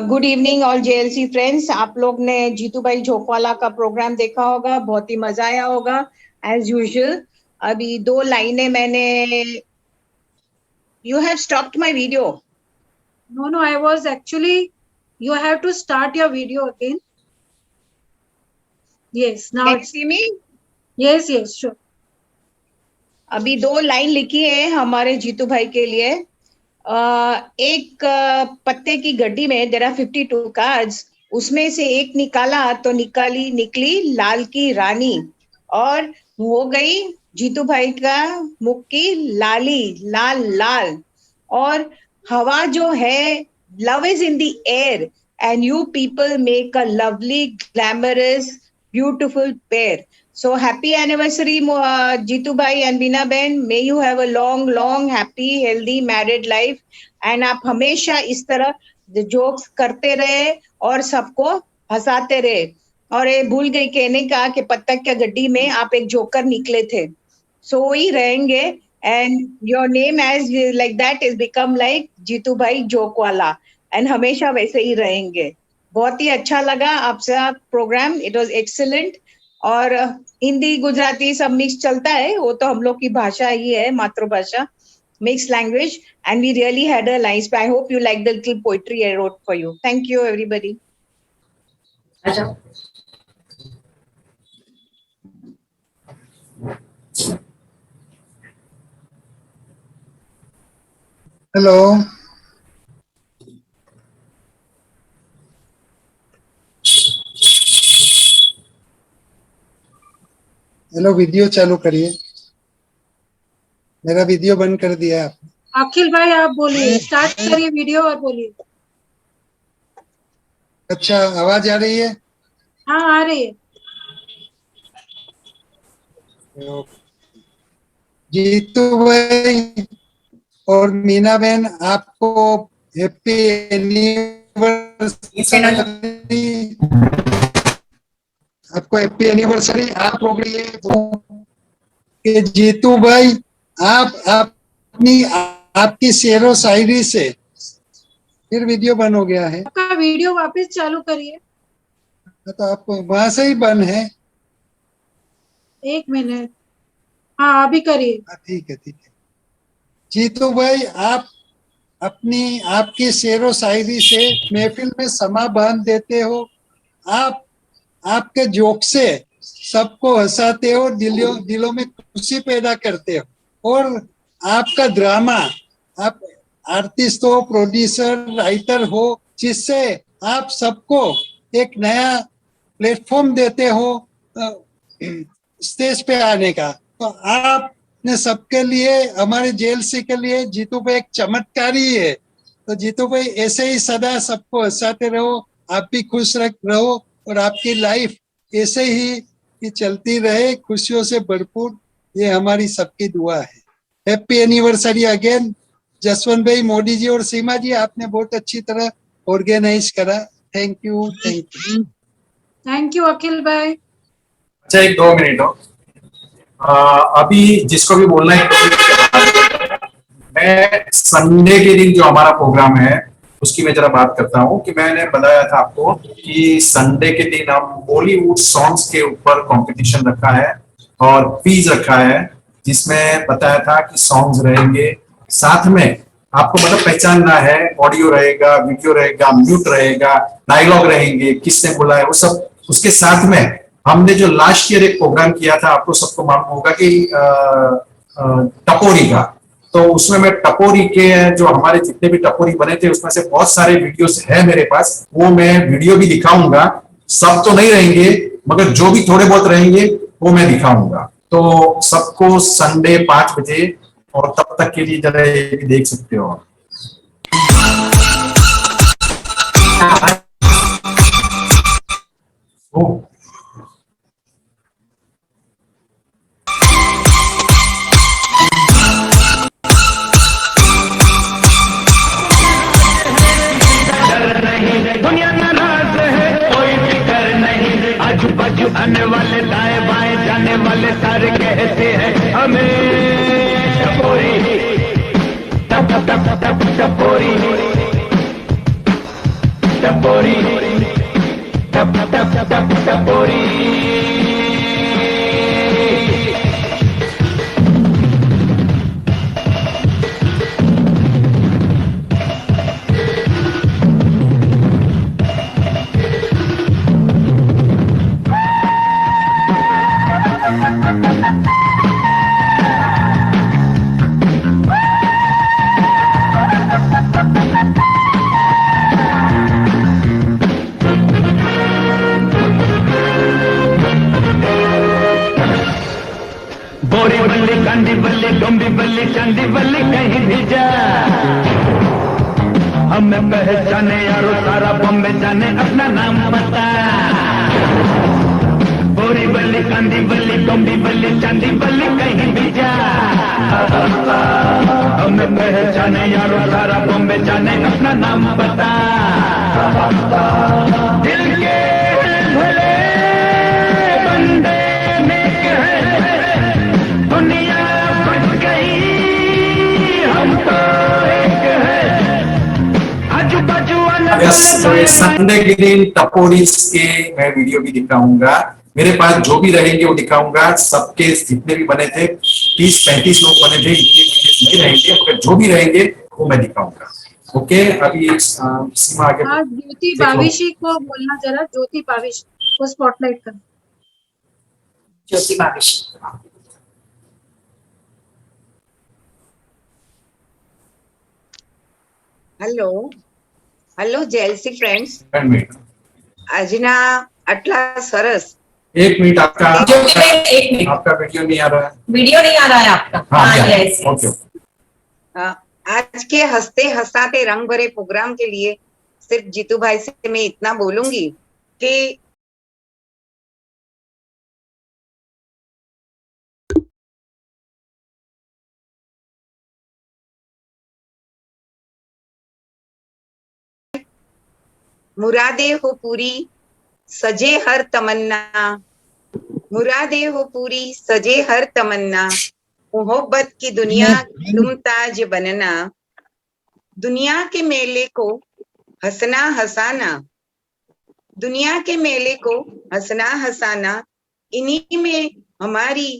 good evening all JLC friends. आप लोग ने जीतू भाई झोंकवाला का प्रोग्राम देखा होगा, बहुत ही मजा आया होगा एज यूजुअल। अभी 2 लाइनें मैंने, you have stopped my video. No, I was actually, you have to start your video again. Yes, now can you see me? Yes, sure. अभी 2 लाइन लिखी है हमारे जीतू भाई के लिए। एक पत्ते की गड्डी में देयर आर 52 कार्ड्स, उसमें से एक निकाला तो निकली लाल की रानी, और हो गई जीतू भाई का मुख की लाली, लाल लाल। और हवा जो है, love is in the air and you people make a lovely, glamorous, beautiful pair. So happy anniversary, Jitu bhai and Beena ben. May you have a long, long, happy, healthy married life. And आप हमेशा इस तरह jokes करते रहे और सबको हंसाते रहे। और ये भूल गई कहने का कि पत्तक के गड्डी में आप एक जोकर निकले थे, सो वही रहेंगे। And your name as like that is become like Jitu भाई जोक वाला, एंड हमेशा वैसे ही रहेंगे। बहुत ही अच्छा लगा आपसे प्रोग्राम, इट वाज एक्सीलेंट। और हिंदी गुजराती सब मिक्स चलता है, वो तो हम लोग की भाषा ही है, मातृभाषा, mix language, and we really had a nice. I hope you like the little poetry I wrote for you. Thank you everybody. Hello, hello, video चालू करिए। मेरा वीडियो बंद कर दिया है आपने। अखिल भाई आप बोलिए, स्टार्ट करिए वीडियो और बोलिए। अच्छा, आवाज आ रही है? हाँ आ रही है। जीतू भाई और मीना बहन, आपको हैप्पी एनिवर्सरी। आपको हैप्पी एनिवर्सरी। आप हो गई कि जीतू भाई आप अपनी आपकी शेरो शायरी से, फिर वीडियो बंद हो गया है। आपका वीडियो वापस चालू करिए। तो आपको वहां से ही बंद है। एक मिनट, हाँ अभी करिए। ठीक है, ठीक है। जीतू भाई आप अपनी आपकी शेरो शायरी से महफिल में समा बांध देते हो। आप आपके जोक से सबको हंसाते हो, दिलों में खुशी पैदा करते हो। और आपका ड्रामा, आप आर्टिस्ट हो, प्रोड्यूसर, राइटर हो, जिससे आप सबको एक नया प्लेटफॉर्म देते हो स्टेज पे आने का। तो आपने सबके लिए, हमारे जेएलसी के लिए जीतू भाई एक चमत्कारी है। तो जीतू भाई ऐसे ही सदा सबको हंसाते रहो, आप भी खुश रहो और आपकी लाइफ ऐसे ही चलती रहे, खुशियों से भरपूर। ये हमारी सबकी दुआ है। Happy anniversary again. जसवंत भाई, मोदी जी और सीमा जी, आपने बहुत अच्छी तरह ऑर्गेनाइज करा। Thank you, thank you, thank you Akhil भाई। अच्छा, एक 2 मिनट हो। अभी जिसको भी बोलना है, मैं संडे के दिन जो हमारा प्रोग्राम है उसकी मैं जरा बात करता हूँ। कि मैंने बताया था आपको कि संडे के दिन हम बॉलीवुड सॉन्ग्स के ऊपर कंपटीशन रखा है और क्विज रखा है, जिसमें बताया था कि सॉन्ग्स रहेंगे, साथ में आपको मतलब पहचानना है, ऑडियो रहेगा, वीडियो रहेगा, म्यूट रहेगा, डायलॉग रहेंगे, किसने बोला है वो सब। उसके साथ में हमने जो लास्ट ईयर एक प्रोग्राम किया था, आपको सबको मालूम होगा कि टपोरी का, तो उसमें मैं टपोरी के जो हमारे जितने भी टपोरी बने थे उसमें से बहुत सारे वीडियोस है मेरे पास, वो मैं वीडियो भी दिखाऊंगा। सब तो नहीं रहेंगे मगर जो भी थोड़े बहुत रहेंगे वो मैं दिखाऊंगा। तो सबको संडे 5 बजे, और तब तक के लिए जरा ये भी देख सकते हो। दुनिया नाराज है, कोई फिक्र नहीं, आजू बाजू आने वाले, दाएं बाएं जाने वाले सारे कहते हैं हमें टपोरी, टप टप टप टपोरी, टपोरी, टप टप टप टपोरी। बोरी बल्ली कांदी बल्ली डोंबी बल्ली चांदी बल्ली कहीं भी जा हमें पहचाने यारो सारा बॉम्बे जाने अपना नाम बता बोरी बल्ली कांदी बल्ली डोंबी बल्ली चांदी बल्ली कहीं भी जा हमें पहचाने यारो सारा बॉम्बे जाने अपना नाम बता दिल के भले बंदे नेक है दुनिया बच गई हम तो एक है आजू बाजू संडे के दिन टपोरीज के मैं वीडियो भी दिखाऊंगा। मेरे पास जो भी रहेंगे वो दिखाऊंगा। सबके जितने भी बने थे 30-35 लोग बने थे, इतने नहीं रहेंगे मगर जो भी रहेंगे वो मैं दिखाऊंगा। ओके, अभी सीमा आगे। ज्योति भाविशी को बोलना जरा, ज्योति भाविशी को स्पॉटलाइट कर। ज्योति भाविशी। હેલો હેલો જેલસી फ्रेंड्स, આજના આટલા સરસ एक मिनट आपका एक मिनट आपका वीडियो नहीं आ रहा है। वीडियो नहीं आ रहा है आपका। हाँ यस ओके। आज के हंसते हंसाते रंग भरे प्रोग्राम के लिए सिर्फ जीतू भाई से मैं इतना बोलूंगी कि मुरादे हो पूरी सजे हर तमन्ना, मुरादे हो पूरी सजे हर तमन्ना, मोहब्बत की दुनिया तुम ताज बनना, दुनिया के मेले को हंसना हंसाना, दुनिया के मेले को हंसना हंसाना, इन्हीं में हमारी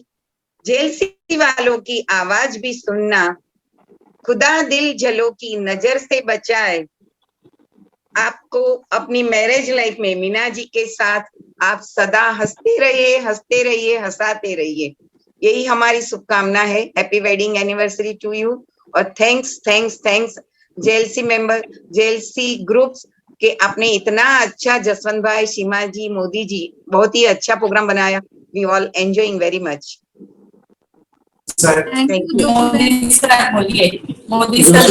जेलसी वालों की आवाज भी सुनना, खुदा दिल जलों की नजर से बचाए। आपको अपनी मैरिज लाइफ में मीना जी के साथ आप सदा हंसते रहिए, हंसते रहिए, हंसाते रहिए, यही हमारी शुभकामना है। Happy wedding anniversary to you. और thanks thanks thanks JLC member, JLC groups के आपने इतना अच्छा, जसवंत भाई, सीमा जी, मोदी जी, बहुत ही अच्छा प्रोग्राम बनाया। We all enjoying very much. Thank you. Modi sir बोलिए। मोदी सर।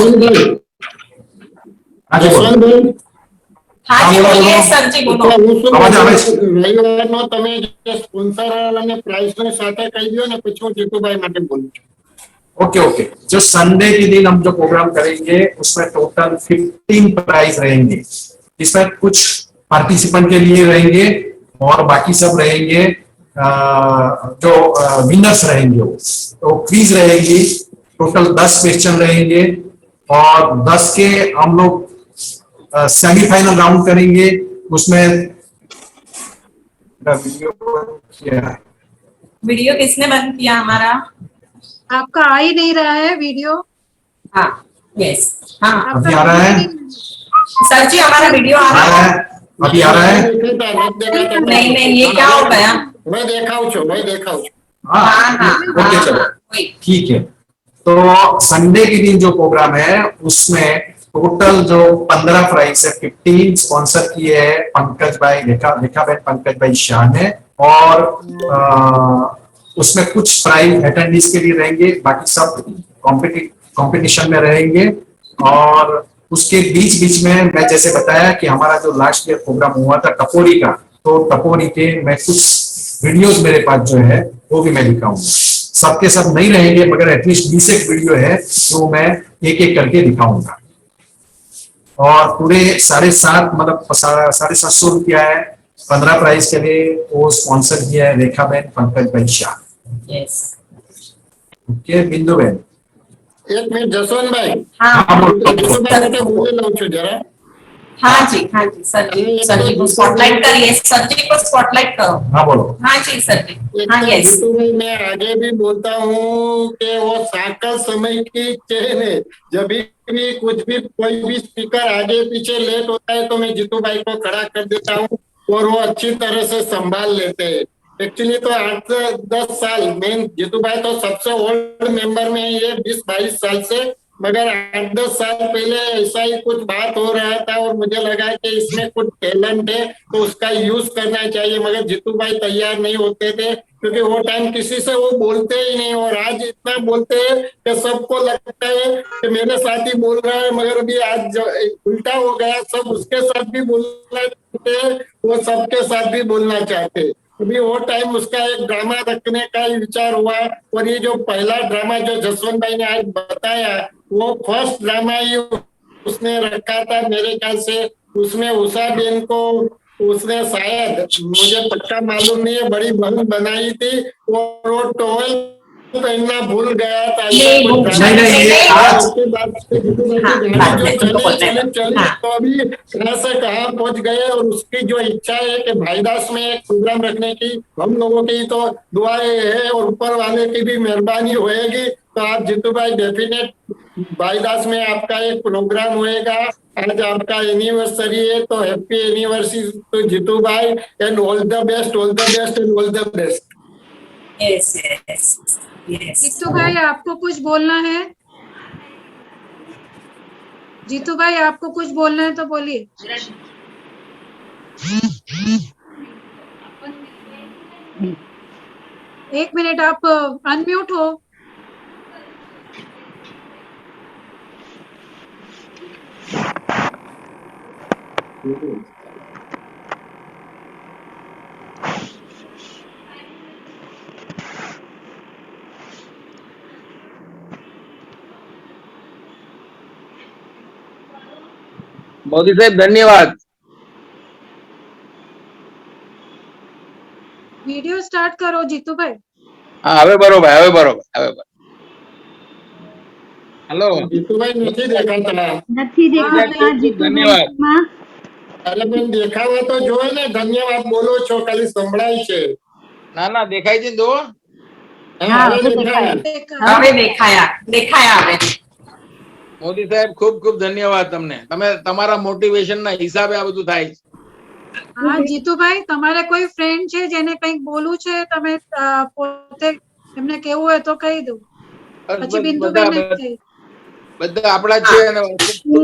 हाँ जी बोलिए सर जी बोलो। રવિવારનો તમે જે સ્પોન્સર અને પ્રાઇઝની સાથે કહી દો ને પછી હું જીતુભાઈ માટે બોલું છું। ओके ओके, जो संडे के दिन हम जो प्रोग्राम करेंगे उसमें टोटल 15 प्राइज रहेंगे। इसमें कुछ पार्टिसिपेंट के लिए रहेंगे और बाकी सब रहेंगे जो विनर्स रहेंगे। तो क्विज रहेगी, टोटल 10 क्वेश्चन रहेंगे और 10 के हम लोग सेमीफाइनल राउंड करेंगे। उसमें वीडियो किसने बंद किया? हमारा आपका आ ही नहीं रहा है वीडियो। हाँ यस हाँ अभी आ रहा है सर जी, हमारा वीडियो आ रहा है। अभी आ रहा है। नहीं नहीं, ये क्या हो गया? मैं देखा हूँ। हाँ ओके चलो ठीक है। तो संडे के दिन जो प्रोग्राम है उसमें टोटल जो 15 प्राइज है, 15 स्पॉन्सर किए है पंकज भाई, रेखाबेन पंकज भाई शाह ने। और उसमें कुछ प्राइज अटेंडीज के लिए रहेंगे, बाकी सब कंपटीशन में रहेंगे। और उसके बीच बीच में मैं जैसे बताया कि हमारा जो लास्ट ईयर प्रोग्राम हुआ था टपोरी का, तो टपोरी के मैं कुछ वीडियोस मेरे पास जो है वो भी मैं दिखाऊंगा। सबके सब नहीं रहेंगे मगर एटलीस्ट 20 एक वीडियो है जो मैं एक एक करके दिखाऊंगा। और पूरे 7.5 मतलब 750 रुपया है। 15 प्राइज के लिए वो स्पॉन्सर किया है रेखाबेन पंकज भाई शाह। यस ओके बिंदु बेन। एक मिनट जसवंत भाई। हाँ बोले लઉં છું जरा। हाँ जी सर जी को स्पॉटलाइट करिए। सर जी को स्पॉटलाइट करो। हाँ बोलो। हाँ जी सर जी। हाँ यस जीतू भाई, मैं आगे भी बोलता हूँ कि वो साकल समय की चेन है। जब भी कुछ भी कोई भी स्पीकर आगे पीछे लेट होता है तो मैं जीतू भाई को खड़ा कर देता हूँ और वो अच्छी तरह से संभाल लेते हैं। एक्चुअली तो 8 से 10 साल, मैं जीतू भाई तो सबसे ओल्ड मेंबर में ये 20-22 साल से मगर 8-10 साल पहले ऐसा ही कुछ बात हो रहा था और मुझे लगा कि इसमें कुछ टैलेंट है तो उसका यूज करना चाहिए, मगर जीतू भाई तैयार नहीं होते थे क्योंकि वो टाइम किसी से वो बोलते ही नहीं, और आज इतना बोलते हैं कि सबको लगता है कि मेरे साथ ही बोल रहा है, मगर अभी आज उल्टा हो गया, सब उसके साथ भी बोलना चाहते हैं, वो सबके साथ भी बोलना चाहते हैं। अभी वो टाइम उसका एक ड्रामा रखने का ही विचार हुआ, और ये जो पहला ड्रामा जो जसवंत भाई ने आज बताया वो फर्स्ट ड्रामा ही उसने रखा था मेरे ख्याल से। उसमें उषा बेन को उसने शायद, मुझे पक्का मालूम नहीं है, बड़ी बहन बनाई थी और वो टॉवेल पहनना भूल गया था। तो अभी कहाँ से कहाँ पहुंच गए, और उसकी जो इच्छा है कि भाईदास में एक प्रोग्राम रखने की, हम लोगों की तो दुआएं है और ऊपर वाले की भी मेहरबानी होएगी। तो आप जीतू भाई डेफिनेट भाईदास में आपका एक प्रोग्राम होएगा। आज आपका एनिवर्सरी है, तो हैप्पी एनिवर्सरी टू जीतू भाई, and all the best, all the best and all the best. Yes yes yes. Jitu भाई आपको कुछ बोलना है? जीतू भाई आपको कुछ बोलना है तो बोलिए। एक मिनट, आप अनम्यूट हो। मोदी साहब धन्यवाद। વિડિયો સ્ટાર્ટ કરો જીતુભાઈ। હા હવે બરોબર, હવે બરોબર, હવે બરોબર। હેલો જીતુભાઈ નથી દેખાતા? નથી દેખાતા જીતુભાઈ માં। અરે બેન દેખાવા તો જોઈએ ને, ધન્યવાદ બોલો છો, ખાલી સંભળાય છે। ના ના દેખાય છે તો હવે દેખાયા હવે। મોદી સાહેબ ખૂબ ખૂબ ધન્યવાદ તમને, તમે તમારા મોટિવેશન ના હિસાબે આ બધું થાય છે। હા જીતુભાઈ, તમારે કોઈ ફ્રેન્ડ છે જેને કંઈક બોલવું છે, તમે પોતે એમને કેવું હોય તો કહી દો, પછી બિંદુબેન ને કહી। બધા આપણા છે અને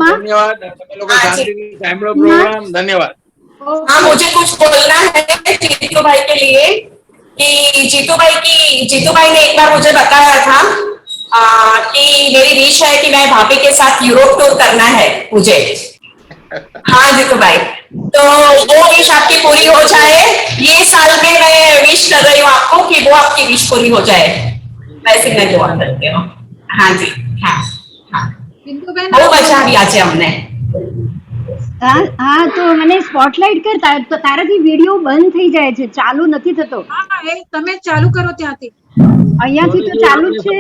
ધન્યવાદ, તમે લોકો શાંતિથી સાંભળો પ્રોગ્રામ, ધન્યવાદ। हाँ, मुझे कुछ बोलना है जीतू भाई के लिए कि जीतू भाई ने एक बार मुझे बताया था कि मेरी विश है कि मैं भाभी के साथ यूरोप टूर करना है मुझे। हाँ जीतू भाई, तो वो विश आपकी पूरी हो जाए। ये साल में मैं विश कर रही हूँ आपको कि वो आपकी विश पूरी हो जाए, वैसे मैं दुआ करती हूँ। हाँ जी, हाँ हाँ, बहुत मजा भी आज हमने। હા તો મને સ્પોટલાઇટ કરતા તો તારાથી વિડિયો બંધ થઈ જાય છે, ચાલુ નથી થતો। હા એ તમે ચાલુ કરો ત્યાંથી। અહીંયાથી તો ચાલુ જ છે।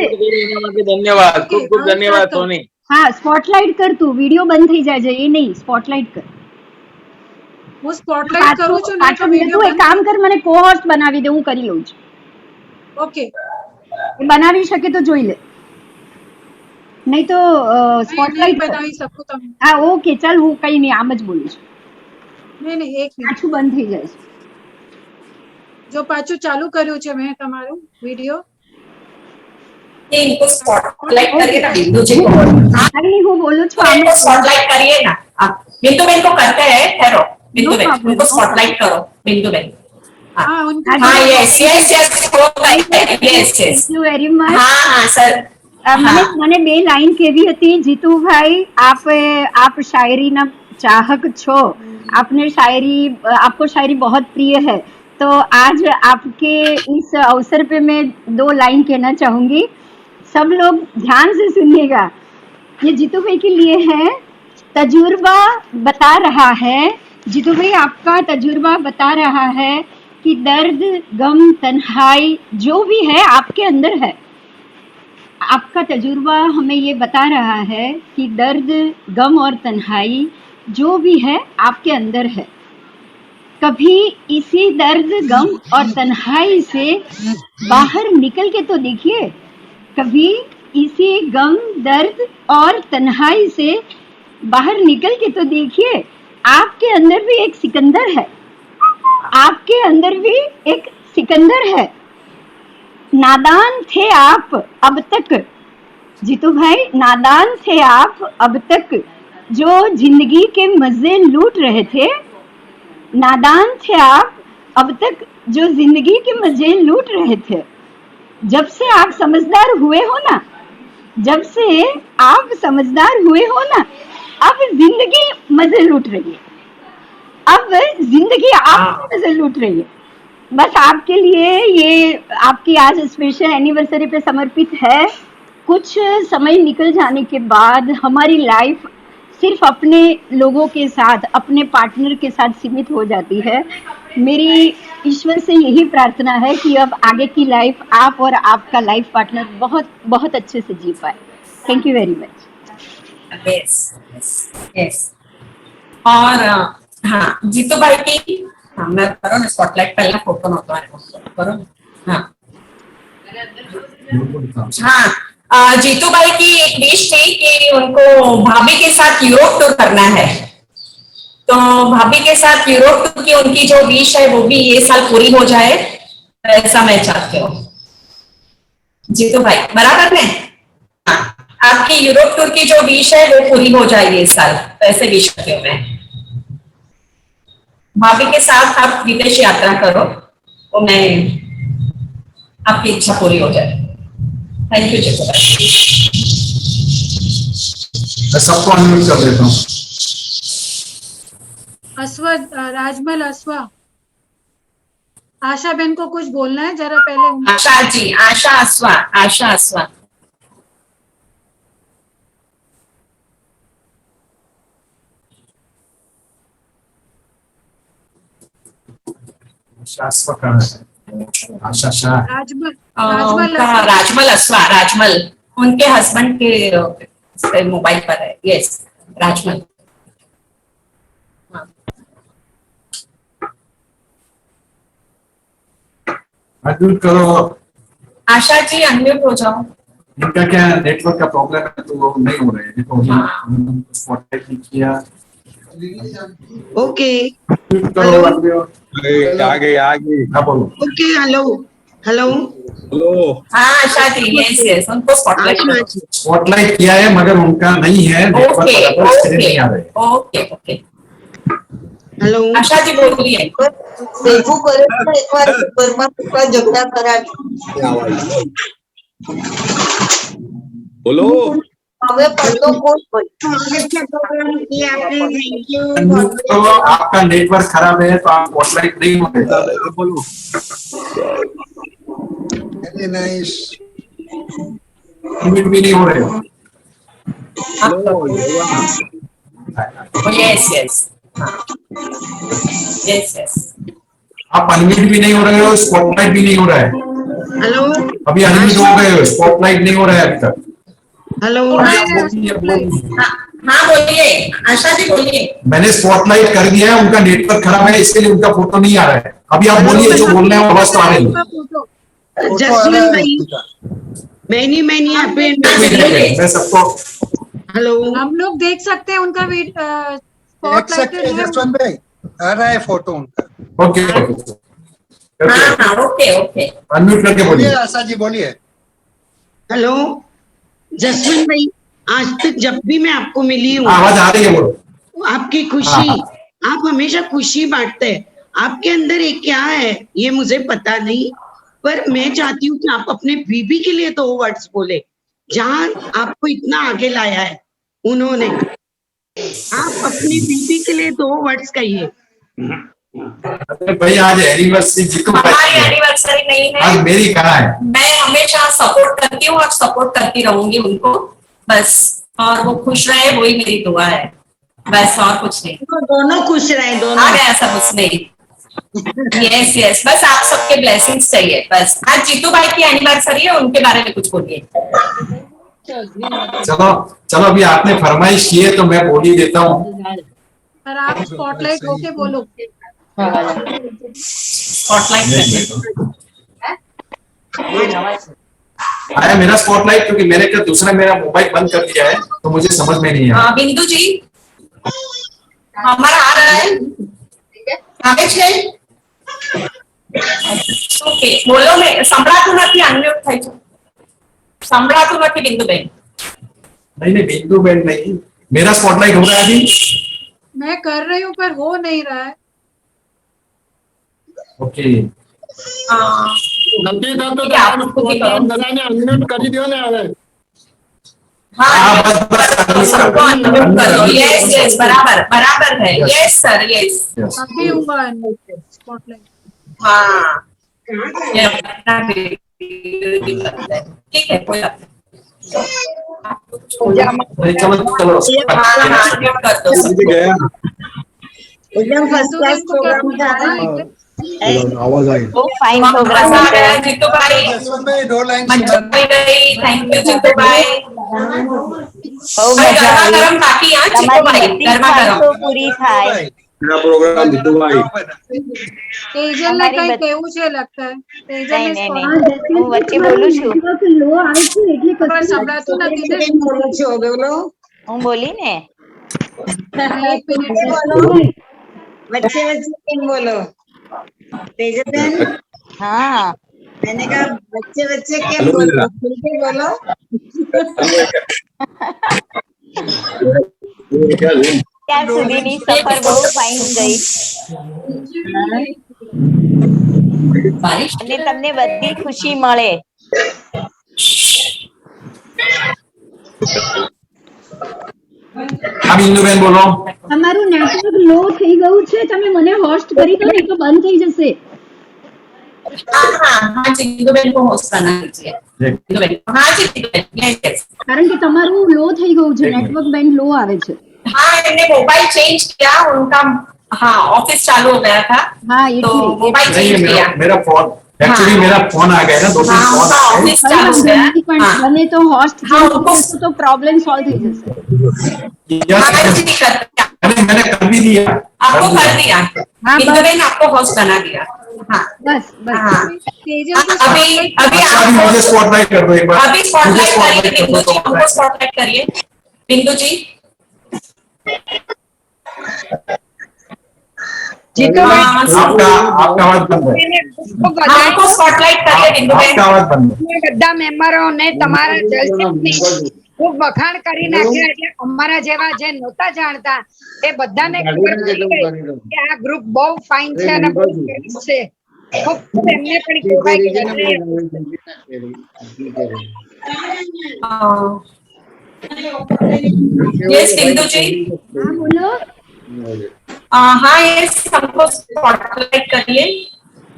ધન્યવાદ, ખૂબ ખૂબ ધન્યવાદ સોની। હા સ્પોટલાઇટ કર, તું વિડિયો બંધ થઈ જાય છે એ નહીં, સ્પોટલાઇટ કર। હું સ્પોટલાઇટ કરું છું ને તો વિડિયો તું એક કામ કર, મને કોહોસ્ટ બનાવી દે, હું કરી લઉં છું। ઓકે, બનાવી શકે તો જોઈ લે, नहीं तो स्पॉटलाइट बनावी सकूं તમે। हाँ ओके चल, હું કઈ નહીં, આમ જ બોલું છું। નહીં એક મિનિટ, પાછું બંધ થઈ જાય છે। જો પાછું ચાલુ કર્યું છે મેં તમારું વિડિયો, इनको स्पॉटलाइट करिए ना बिंदु जी को। नहीं હું બોલું છું, आम स्पॉटलाइट करिए ना बिंदु बेन को करते हैं, ठहरो बिंदु बेन उनको स्पॉटलाइट करो बिंदु बेन। हाँ yes yes yes yes yes, thank you very much. हाँ हाँ सर, મને બે લાઈન કેવી હતી જીતુભાઈ, आप शायरी ना चाहक छो, आपने शायरी, आपको शायरी बहुत प्रिय है, तो आज आपके इस अवसर पे मैं 2 लाइन कहना चाहूंगी। सब लोग ध्यान से सुनिएगा, ये जीतू भाई के लिए है। तजुर्बा बता रहा है, जीतू भाई आपका तजुर्बा बता रहा है कि दर्द गम तन्हाई जो भी है आपके अंदर है। आपका तजुर्बा हमें ये बता रहा है कि दर्द गम और तन्हाई जो भी है आपके अंदर है। कभी इसी दर्द गम और तन्हाई से बाहर निकल के तो देखिए, कभी इसी गम दर्द और तन्हाई से बाहर निकल के तो देखिए, आपके अंदर भी एक सिकंदर है, आपके अंदर भी एक सिकंदर है। नादान थे आप अब तक, जीतू भाई, नादान थे आप, अब तक जो जिंदगी के मजे लूट रहे थे। नादान थे आप, अब तक जो जिंदगी के मजे लूट रहे थे। जब से आप समझदार हुए हो ना, जब से आप समझदार हुए हो ना, अब जिंदगी मजे लूट रही है। अब जिंदगी आपके मजे लूट रही है। बस आपके लिए ये आपकी आज स्पेशल एनिवर्सरी पे समर्पित है। कुछ समय निकल जाने के बाद हमारी लाइफ सिर्फ अपने लोगों के साथ, अपने पार्टनर के साथ सीमित हो जाती है। मेरी ईश्वर से यही प्रार्थना है कि अब आगे की लाइफ आप और आपका लाइफ पार्टनर बहुत बहुत अच्छे से जी पाए। Thank you very much. Yes. और हाँ, जीतू भाई की, हाँ मैं करो ना स्पॉटलाइट, पहला फोटो नहोतो करो। हाँ हाँ, जीतू भाई की एक विश थी कि उनको भाभी के साथ यूरोप टूर करना है। तो भाभी के साथ यूरोप टूर की उनकी जो विश है वो भी ये साल पूरी हो जाए, ऐसा मैं चाहती हूँ। जीतू भाई बराबर है? हाँ, आपकी यूरोप टूर की जो विश है वो पूरी हो जाए ये साल, तो ऐसे विश करती हूँ मैं। भाभी के साथ आप विदेश यात्रा करो, तो मैं आपकी इच्छा पूरी हो जाए। थैंक यू जीतू भाई। मैं सबको अनम्यूट कर देता हूँ। अस्वा, राजमल अस्वा, आशा बहन को कुछ बोलना है जरा पहले। आशा जी, आशा अस्वा, आशा अस्वा। आशा शाह, राजमल, राजमल अस्वा, राजमल उनके हस्बैंड के मोबाइल पर है। यस, राजमल। अनम्यूट करो। आशा जी अनम्यूट हो जाओ। इनका क्या नेटवर्क का प्रॉब्लम है, तो वो नहीं हो रहे हैं। देखो स्पॉटलाइट नहीं किया। ओके, आगे हाँ बोलो। Okay, hello hello hello. हाँ आशा जी, यस यस, उनको स्पॉटलाइट किया है मगर उनका नहीं है, नहीं आ रहे। Okay okay, hello Asha ji बोलिए। देखो करे तो एक बार परमात्मा झगड़ा करा। बोलो। हमें पढ़ो कोई तो आपका नेटवर्क खराब है, तो आप स्पॉटलाइट नहीं हो रहे। बोलो। भी नहीं हो रहे। यस यस यस यस, आप अनम्यूट भी नहीं हो रहे हो, स्पॉटलाइट भी नहीं हो रहा है। हेलो, अभी अनम्यूट हो गए हो, स्पॉटलाइट नहीं हो रहा है अभी तक। हेलो हाँ बोलिए आशा जी बोलिए। मैंने स्पॉटलाइट कर दिया है, उनका नेटवर्क खराब है, इसके लिए उनका फोटो नहीं आ रहा है। अभी आप बोलिए, जो बोल रहे हैं आवाज तो आ रही है। जसवंत भाई, मैनी मैं सबको हेलो, हम लोग देख सकते हैं उनका स्पॉटलाइटेड है। जसवंत भाई आ रहा है फोटो उनका। ओके ओके ओके, अनम्यूट करके बोलिए। आशा जी बोलिए। हेलो जसवंत भाई, आज तक जब भी मैं आपको मिली हूँ, आवाज आ रही है, बोलो। आपकी खुशी, आप हमेशा खुशी बांटते हैं। आपके अंदर एक क्या है ये मुझे पता नहीं, पर मैं चाहती हूँ कि आप अपने बीबी के लिए तो वर्ड्स बोले, जहाँ आपको इतना आगे लाया है उन्होंने। आप अपनी बीबी के लिए दो वर्ड्स कहिए। भाई आज एनिवर्सरी जीतू भाई, हमारी एनिवर्सरी नहीं है, आज मेरी कहाँ है। मैं हमेशा सपोर्ट करती हूँ और सपोर्ट करती रहूंगी उनको, बस। और वो खुश रहे, वही मेरी दुआ है, बस और कुछ नहीं। दोनों खुश रहे, दोनों। आ गया सब उसमें। यस यस, बस आप सबके ब्लेसिंग्स चाहिए बस। आज जीतू भाई की एनिवर्सरी है, उनके बारे में कुछ बोलिए। चलो चलो, अभी आपने फरमाइश की है तो मैं बोल ही देता हूँ। पर आप स्पॉटलाइट होके बोलो। आया मेरा स्पॉटलाइट, क्योंकि मैंने क्या दूसरा मेरा मोबाइल बंद कर दिया है, तो मुझे समझ में नहीं आया। बिंदु जी हमारा आ रहा है, आगे છે ઓકે બોલો ને, સંભળાતું નથી, અનમ્યુટ થાય છે, સંભળાતું નથી બિંદુબેન। नहीं नहीं बिंदु बेन नहीं, मेरा स्पॉटलाइट हो रहा है अभी। मैं कर रही हूँ पर हो नहीं रहा है। ओके નથી થતું તો આમ પ્રોગ્રામ બધાને અનમ્યુટ કરી દો ને હવે. हाँ बस बस सबको अनम्यूट कर दो। यस यस बराबर बराबर है। Yes sir yes. अभी हुआ स्पॉटलाइट। हाँ ठीक है कोई बात नहीं। चलो चलो हाँ अनम्यूट कर दो सबको। एकदम फर्स्ट क्लास प्रोग्राम था। आवाज आई। वो फाइन प्रोग्राम आ गया जीतू भाई। जसवंत भाई 2 लाइन मंजू भाई गई। थैंक यू जीतू भाई। બહુ મજા गरमा આવી। गरम काफी हाँ जीतू તમારી भाई બધી गरमा गरम। ખ્વાહિશો પૂરી થાય। मेरा प्रोग्राम जीतू भाई। तेजल ने कहीं केવું છે लगता है। तेजल નહીં ने નહીં નહીં હું વચ્ચે બોલું છું। पर સંભળાતું નથી ને। બોલો છો બોલો હું બોલી ને। एक मिनट बोलो बच्चे बच्चे तुम बोलो तेजबेन। हाँ मैंने कहा बच्चे बच्चे क्या बोलो खुल के बोलो। ત્યાર સુધીની સફર બહુ ફાઇન ગઈ અને તમને બધી ખુશી મળે। अब इंदु बेन बोलो। તમારું નેટવર્ક લો થઈ ગયું છે, તમે મને હોસ્ટ કરી દો ને તો બંધ થઈ જશે। हाँ हाँ हाँ जीतू बहन को होस्ट करना कीजिए। जीतू बहन हाँ जीतू बहन यस यस। કારણ કે તમારું લો થઈ ગયું છે, નેટવર્ક બેન્ડ લો આવે છે। हाँ मैंने मोबाइल चेंज किया उनका। हाँ ऑफिस चालू हो गया था हाँ तो मोबाइल नहीं चेंज किया। मेरा फोन एक्चुअली मेरा फोन आ गया ना, 2-3 हाँ फोन उनका आ गए। ऑफिस चालू हो गया। हाँ મને તો હોસ્ટ हाँ उनको તો પ્રોબ્લેમ સોલ્વ થઈ જશે। हाँ जी कर मैंने कर भी दिया। आपको कर दिया। हाँ, जीतू बस। बहन आपको होस्ट बना दिया। हाँ બસ બસ हाँ तेजल को अभी अभी अच्छा आप अभी मुझे स्पॉटलाइट कर दो एक बार। अभी मुझे स्पॉटलाइट करिए spotlight कर बिंदु दो, जी हमको स्पॉटलाइट करिए बिंदु जी। जीतू भाई आपका आपका आवाज बंद है। हमको स्पॉटलाइट करिए बिंदु बहन। आपका आवाज बंद है। બધા મેમ્બરોને તમારા જલસાની ખૂબ વખાણ કરી નાખ્યા એટલે અમારા જેવા જે નહોતા જાણતા એ બધાને ખબર પડી ગઈ કે આ ગ્રુપ બહુ ફાઇન છે અને બહુ સરસ છે। ખૂબ ખૂબ એમને પણ કહેવાય કે यस बिंदु जी। हाँ बोलो। हाँ यस हमको स्पॉटलाइट करिए।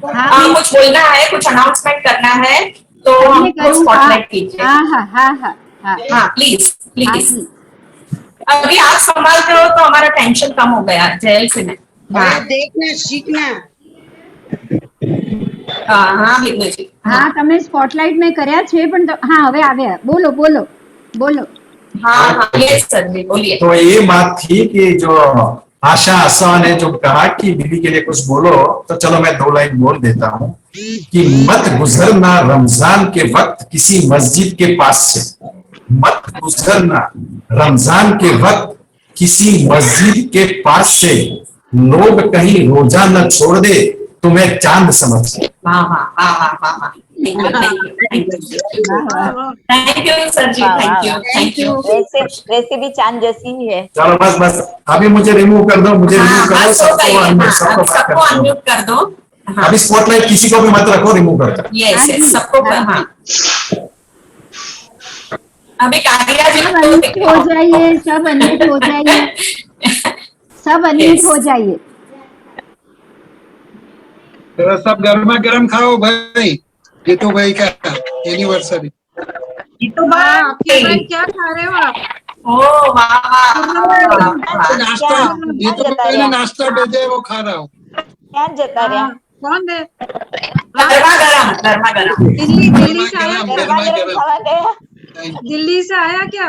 हाँ कुछ बोलना है कुछ अनाउंसमेंट करना है तो हमको स्पॉटलाइट कीजिए। हाँ हाँ हाँ हाँ हाँ हाँ प्लीज प्लीज। हाँ, अभी आप संभालते हो तो हमारा टेंशन कम हो गया जेल से में। हाँ देखना सीखना। हाँ बिंदु जी। હા તમે સ્પોટલાઇટ મેં કર્યા છે પણ હા હવે આવ્યા બોલો બોલો બોલો। हाँ हाँ यस सर जी बोलिए। तो ये बात थी कि जो आशा आशा ने जो कहा कि दीदी के लिए कुछ बोलो, तो चलो मैं 2 लाइन बोल देता हूँ कि मत गुजरना रमजान के वक्त किसी मस्जिद के पास से। मत गुजरना रमजान के वक्त किसी मस्जिद के पास से। लोग कहीं रोजा न छोड़ दे तुम्हें चांद समझ। हाँ हाँ हाँ हाँ हाँ हाँ thank you sir ji thank you. वैसे वैसे भी चांद जैसी ही है। चलो बस बस अभी मुझे रिमूव कर दो, मुझे रिमूव करो, सबको अनम्यूट कर दो। अभी स्पॉटलाइट किसी को भी मत रखो, रिमूव कर दो। यस यस सबको हाँ अभी कारिया जी सब अनम्यूट हो जाइए, सब अनम्यूट हो जाइए, सब अनम्यूट हो जाइए। जरा सब गर्मा गर्म खाओ भाई जीतू भाई का एनिवर्सरी। जीतू आपके भाई क्या खा रहे हो आप? ओ वाह नाश्ता जीतू भाई ने नाश्ता भेजा है वो खा रहा हूँ। क्या जता रहा? कौन दे? गरमा गरम गरमा गरम। दिल्ली से आया? गर्मा गर्म खावा गया? दिल्ली से आया क्या?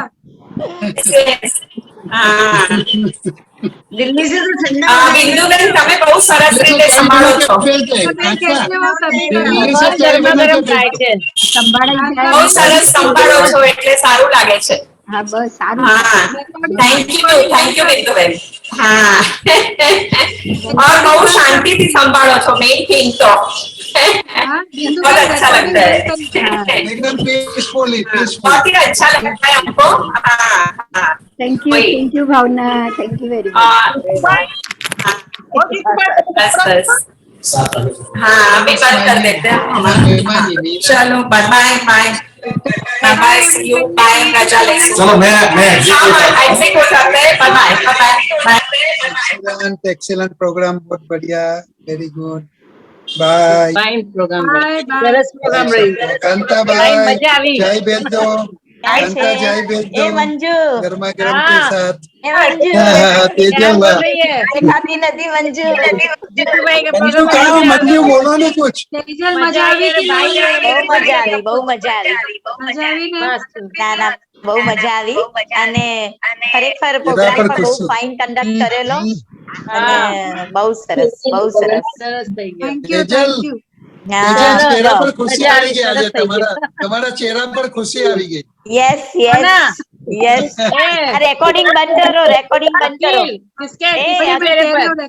दिल्ली से तो ठंडा बिंदु बेन તમે બહુ સરસ રીતે સંભાળો છો। कैसे हो सभी? दिल्ली से चाय बना के भेजो। બહુ સરસ સંભાળો છો એટલે સારું લાગે છે। हाँ बस सारू। हाँ थैंक यू बिंदु बेन। हाँ और બહુ શાંતિથી સંભાળો છો મેઇન થિંગ તો बहुत अच्छा लगता है एकदम पीसफुली बहुत ही अच्छा लगता है हमको हाँ thank you Bhavna, thank you very much. बस बस हाँ अभी बंद कर देते हैं हमारा चलो bye bye bye bye see you bye congratulation चलो मैं एग्जिट हो जाते हैं बाय बाय एक्सीलेंट प्रोग्राम, बहुत बढ़िया, very good, bye fine program Bye, bye. સરસ પ્રોગ્રામ રહ્યું कांता ભાઈ बाय, મજા આવી चाय भेज दो, कांता चाय भेज दो, मंजू गर्मा गर्म के साथ, ए मंजू तेजल खाती नदी मंजू જીતુભાઈ के मंजू कहाँ, मंजू बोलो ना कुछ, तेजल मजा આવી કે બહુ મજા આવી ના ના બહુ મજા આવી અને ખરેખર પ્રોગ્રામ પણ બહુ ફાઇન કન્ડક્ટ કરેલો અને બહુ સરસ સરસ થઈ ગયો થેન્ક યુ तेजल तेजल चेहरा पर खुशी આવી ગઈ આજે, તમારા ચહેરા પર ખુશી આવી ગઈ. યસ યસ યસ રેકોર્ડિંગ બંધ કરો કિસકે કિસકે ચહેरे पर